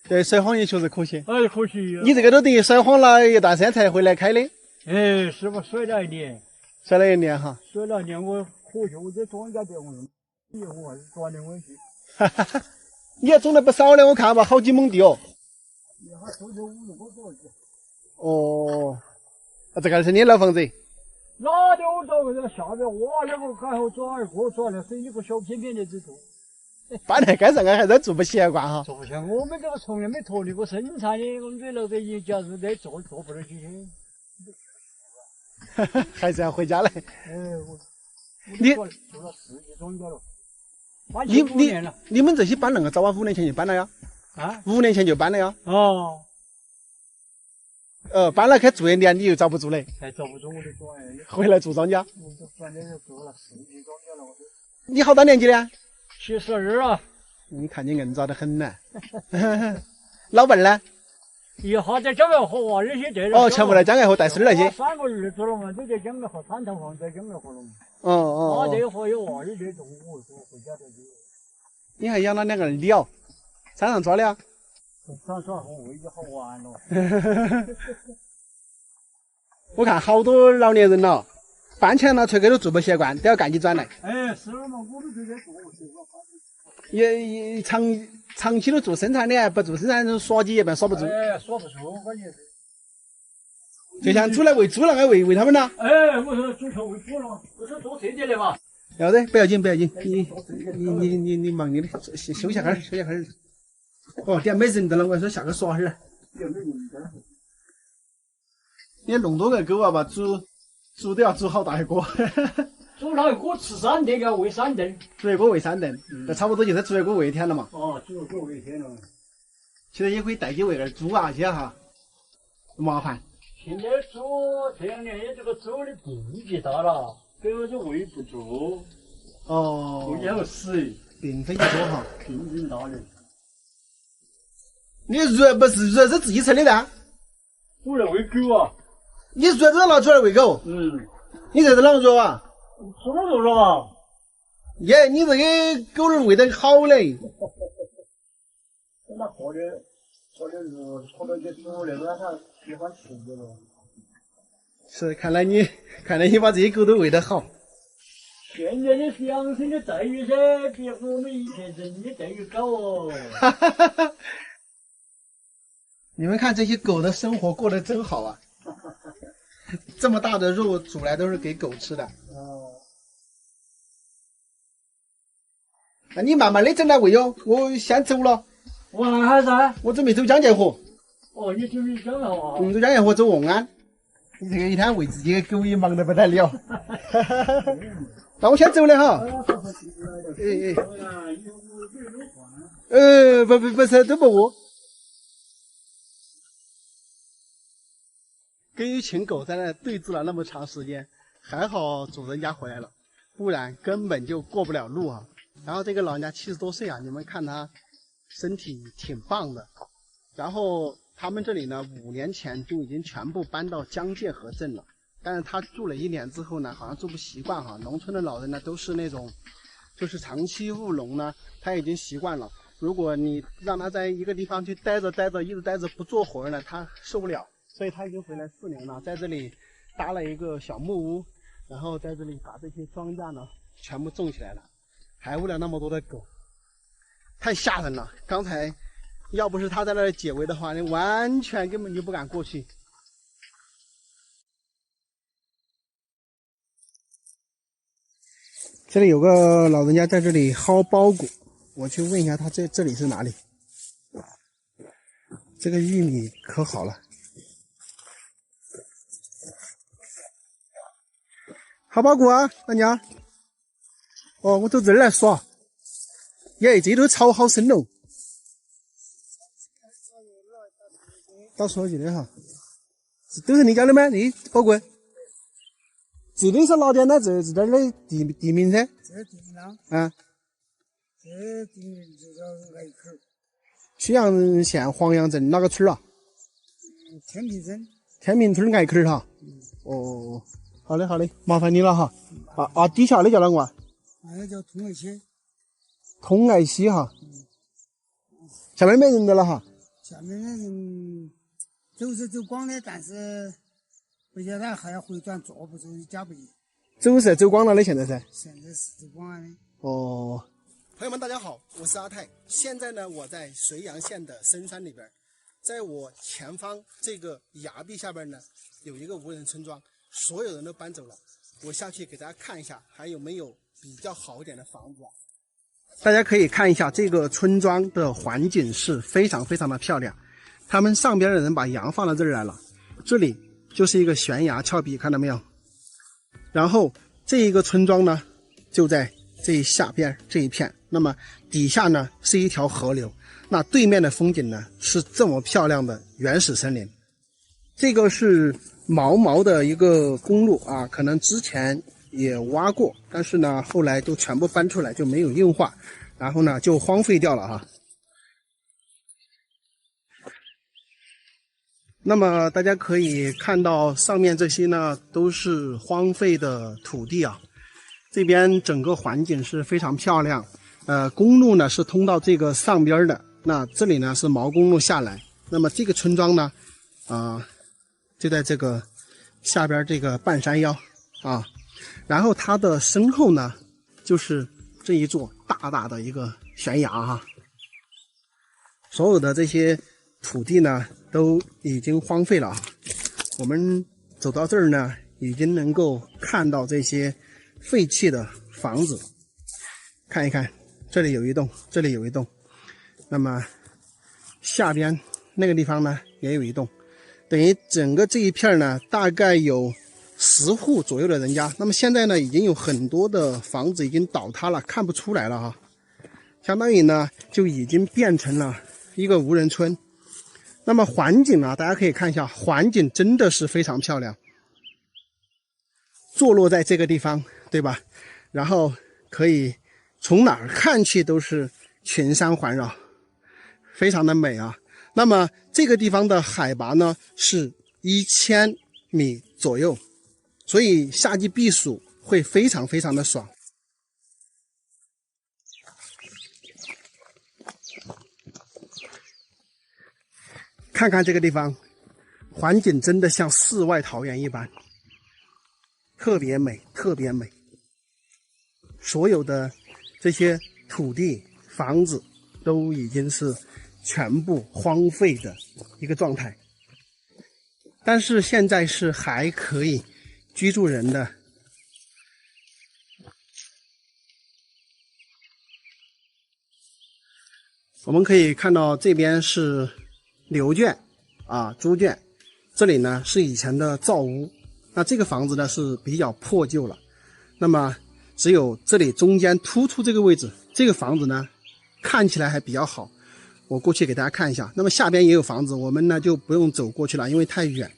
对，甩谎也确实可惜。哎，可惜。你这个都等于甩谎了一段时间才回来开的。哎，是吧？甩了1年。甩了1年哈。甩了1年，我可惜，我这庄稼地我用。我还是转的回去。你也种了不少了，我看吧，好几亩地哦。你还种了5、6个多去。哦，这个是你老房子？哪里我到这下边挖了个，然后转2个，转了是一个小片片的只做。搬来街上还是做不习惯哈。做不习惯，我们这个从来没脱离过生产的，我们这老百姓假如再做不得起去。还是要回家来。哎，你做了10几庄稼了。你们这些搬那个早啊？5年前就搬了呀？啊，5年前就搬了呀？哦。搬了开住1年，你又遭不住嘞？还遭不住我的庄园。回来住庄稼？我这反正做了10几庄稼了，我都。你好大年纪的？72啊。你看你硬扎得很呢。老伴呢？一下在江外河哇，那些这哦，全部来江外河带孙儿那些。3个儿子了嘛，都在江外河3套房在江外河了嘛。哦。这河有娃儿在种，我回家再去。你还养了2个鸟，山上抓的啊？山上和喂就好玩了。我看好多老年人了，搬迁了，出去都住不习惯，都要赶紧转来。哎，是嘛，我们这边做习惯。也长期都做生产的，不做生产耍几一般耍不住。哎，耍不住，关键是。就像煮来喂猪了，该喂他们了。哎，我说煮球喂猪了，我说多吃点的嘛。要得，不要紧，你忙你的，休息会儿。哦，点没人的了，我说下个耍会儿。你弄多个狗啊吧，煮都要煮好大一锅。煮了一锅吃3顿，要喂3顿。煮一锅喂3顿，那差不多就是煮一锅喂1天了嘛。哦，煮一锅喂1天了。其实也可以带起喂点猪啊些哈，麻烦。现在猪这2年这个猪的病极大了，狗就喂不住。哦。喂要死。病非常多哈。病人大人。你肉不是肉是自己吃的噻？我来喂狗啊！你说这拿出来喂狗？你这是啷个做啊？什么做了？耶，你这给狗儿喂得好嘞！那喝点肉，喝点些猪那种它喜欢吃这个。是，看来你把这些狗都喂得好。现在的是养生的待遇噻，比我们以前人的待遇高哦。你们看这些狗的生活过得真好啊！这么大的肉煮来都是给狗吃的。那你慢慢的整来喂哟，我先走了。我还噻，我准备走江界河。哦，你准备讲了啊？走江界河走瓮安。你这个一天喂自己的狗也忙得不得了。那我先走了哈。不是都不饿。跟一群狗在那对峙了那么长时间，还好主人家回来了，不然根本就过不了路啊。然后这个老人家70多岁啊，你们看他身体挺棒的。然后他们这里呢，5年前就已经全部搬到江界河镇了。但是他住了1年之后呢，好像住不习惯哈。农村的老人呢都是那种，就是长期务农呢，他已经习惯了。如果你让他在一个地方去待着，一直待着不做活呢，他受不了。所以他已经回来4年了，在这里搭了一个小木屋，然后在这里把这些庄稼呢全部种起来了，还喂了那么多的狗，太吓人了。刚才要不是他在那里解围的话，你完全根本就不敢过去。这里有个老人家在这里薅包谷，我去问一下他这里是哪里。这个玉米可好了。薅包谷啊，大娘。哦，我到这儿来耍。耶，这头草好深哦。打出去的哈，都是你家的吗？你包谷？这里是哪点呢？这点的地名噻？这地名啊？啊。这地名就叫隘口。曲阳县黄杨镇哪个村啊？天平村。天平村隘口哈。哦。好的，麻烦你了哈。底下的叫哪个啊？那个叫通隘溪。通隘溪哈。下面没人的了哈。下面的人走是走光的，但是不晓得还要回转，坐不住家不严。走光了的现在噻。现在是走光了的。哦。朋友们，大家好，我是阿泰。现在呢，我在绥阳县的深山里边，在我前方这个崖壁下边呢，有一个无人村庄。所有人都搬走了，我下去给大家看一下，还有没有比较好一点的房子啊？大家可以看一下这个村庄的环境是非常非常的漂亮。他们上边的人把羊放到这儿来了，这里就是一个悬崖峭壁，看到没有？然后这一个村庄呢，就在这下边这一片，那么底下呢是一条河流，那对面的风景呢是这么漂亮的原始森林。这个是毛的一个公路啊，可能之前也挖过，但是呢后来都全部搬出来，就没有硬化，然后呢就荒废掉了哈。那么大家可以看到上面这些呢都是荒废的土地啊，这边整个环境是非常漂亮。公路呢是通到这个上边的，那这里呢是毛公路下来，那么这个村庄呢就在这个下边这个半山腰啊，然后它的身后呢就是这一座大大的一个悬崖哈。所有的这些土地呢都已经荒废了啊。我们走到这儿呢，已经能够看到这些废弃的房子，看一看，这里有一栋，这里有一栋，那么下边那个地方呢也有一栋。等于整个这一片呢，大概有10户左右的人家。那么现在呢，已经有很多的房子已经倒塌了，看不出来了哈。相当于呢，就已经变成了一个无人村。那么环境啊，大家可以看一下，环境真的是非常漂亮。坐落在这个地方，对吧？然后可以从哪儿看去都是群山环绕，非常的美啊。那么这个地方的海拔呢是1000米左右，所以夏季避暑会非常非常的爽。看看这个地方，环境真的像世外桃源一般，特别美，特别美。所有的这些土地、房子都已经是全部荒废的一个状态，但是现在是还可以居住人的。我们可以看到这边是牛圈啊，猪圈，这里呢是以前的灶屋。那这个房子呢是比较破旧了，那么只有这里中间突出这个位置，这个房子呢看起来还比较好。我过去给大家看一下，那么下边也有房子，我们呢就不用走过去了，因为太远。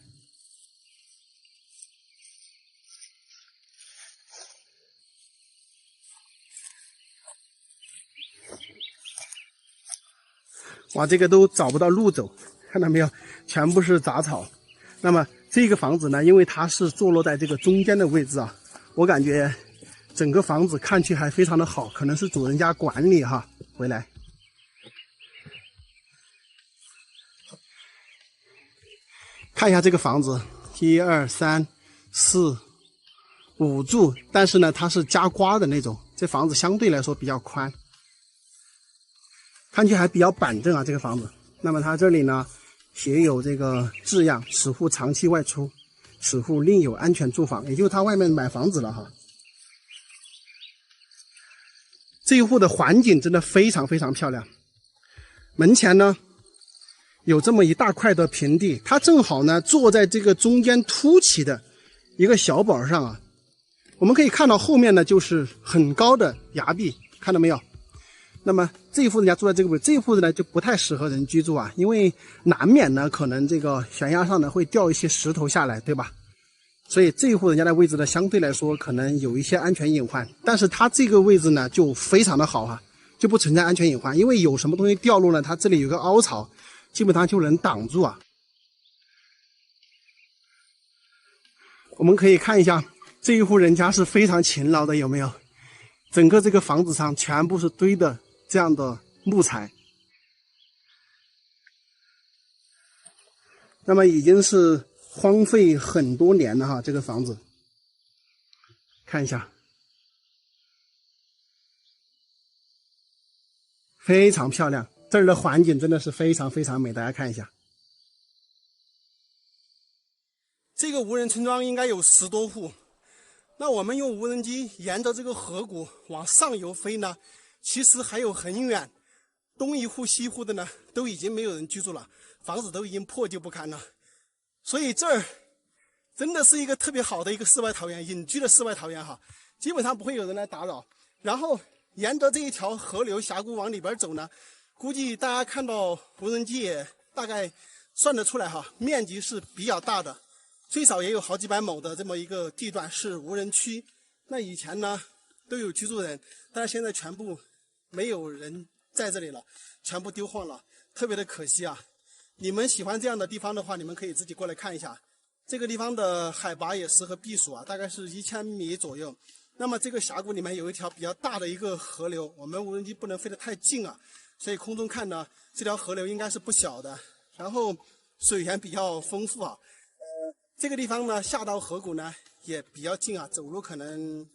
哇，这个都找不到路走，看到没有？全部是杂草。那么这个房子呢，因为它是坐落在这个中间的位置啊，我感觉整个房子看去还非常的好，可能是主人家管理哈。回来看一下这个房子，1、2、3、4、5住，但是呢它是加刮的那种，这房子相对来说比较宽，看去还比较板正啊这个房子。那么它这里呢写有这个字样，此户长期外出，此户另有安全住房，也就是他外面买房子了哈。这一户的环境真的非常非常漂亮，门前呢有这么一大块的平地，它正好呢坐在这个中间凸起的一个小板上啊。我们可以看到后面呢就是很高的崖壁，看到没有？那么这一户人家住在这个位置，这一户子呢就不太适合人居住啊，因为难免呢可能这个悬崖上呢会掉一些石头下来，对吧？所以这一户人家的位置呢相对来说可能有一些安全隐患，但是它这个位置呢就非常的好啊，就不存在安全隐患，因为有什么东西掉落呢，它这里有个凹槽，基本上就能挡住啊。我们可以看一下这一户人家是非常勤劳的，有没有？整个这个房子上全部是堆的这样的木材，那么已经是荒废很多年了哈，这个房子看一下，非常漂亮，这儿的环境真的是非常非常美，大家看一下。这个无人村庄应该有10多户，那我们用无人机沿着这个河谷往上游飞呢，其实还有很远，东一户西一户的呢都已经没有人居住了，房子都已经破旧不堪了。所以这儿真的是一个特别好的一个世外桃源，隐居的世外桃源哈，基本上不会有人来打扰。然后沿着这一条河流峡谷往里边走呢，估计大家看到无人机也大概算得出来哈，面积是比较大的，最少也有好几百亩的这么一个地段是无人区。那以前呢都有居住人，但是现在全部没有人在这里了，全部丢荒了，特别的可惜啊。你们喜欢这样的地方的话，你们可以自己过来看一下。这个地方的海拔也适合避暑啊，大概是1000米左右。那么这个峡谷里面有一条比较大的一个河流，我们无人机不能飞得太近啊，所以空中看呢，这条河流应该是不小的，然后水源比较丰富啊。这个地方呢下到河谷呢也比较近啊，走路可能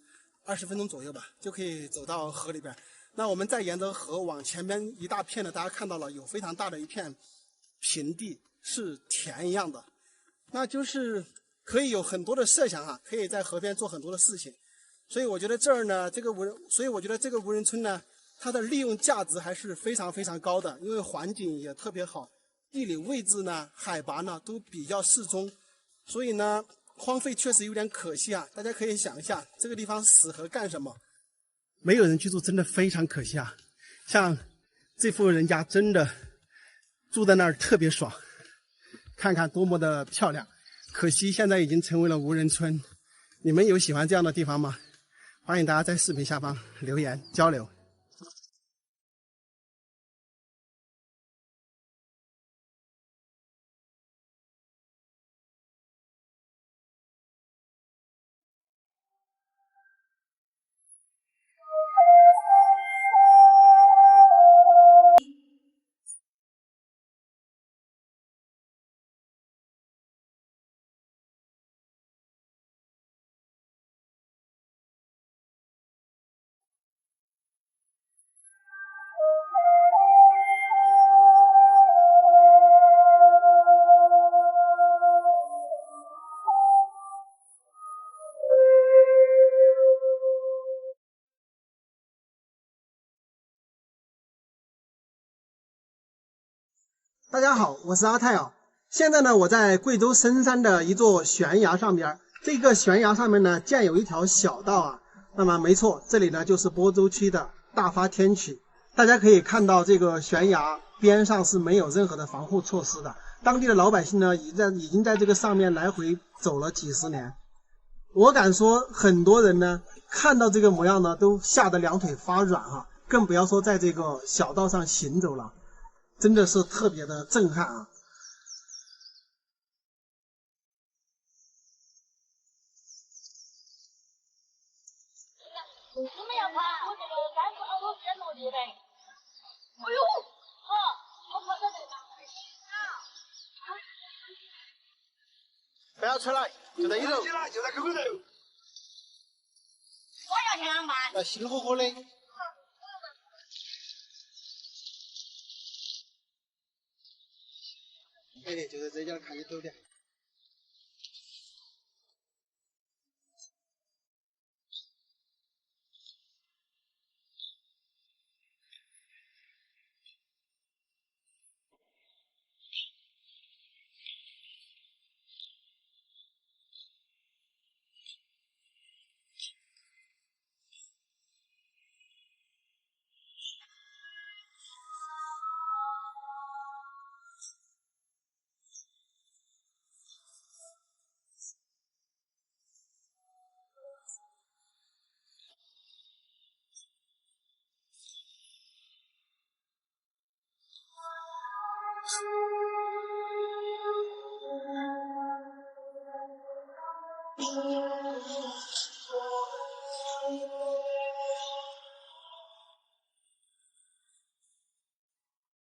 20分钟左右吧，就可以走到河里边。那我们再沿着河往前边一大片的，大家看到了有非常大的一片平地，是田一样的，那就是可以有很多的设想啊，可以在河边做很多的事情。所以我觉得这儿呢，所以我觉得这个无人村呢，它的利用价值还是非常非常高的，因为环境也特别好，地理位置呢、海拔呢都比较适中，所以呢，荒废确实有点可惜啊。大家可以想一下，这个地方适合干什么？没有人居住，真的非常可惜啊。像这户人家真的住在那儿特别爽，看看多么的漂亮。可惜现在已经成为了无人村。你们有喜欢这样的地方吗？欢迎大家在视频下方留言交流。大家好，我是阿泰啊。现在呢，我在贵州深山的一座悬崖上边，这个悬崖上面呢建有一条小道啊。那么没错，这里呢就是播州区的大发天曲。大家可以看到，这个悬崖边上是没有任何的防护措施的。当地的老百姓呢，已经在这个上面来回走了几十年。我敢说，很多人呢看到这个模样呢，都吓得两腿发软啊，更不要说在这个小道上行走了，真的是特别的震撼啊！为什么要爬？我这个杆子好多边落地嘞。哎呦，好，我跑到这个。不要出来，就在里头。就在沟沟头。我要想办。新火火的。哎，就在这家看你走的。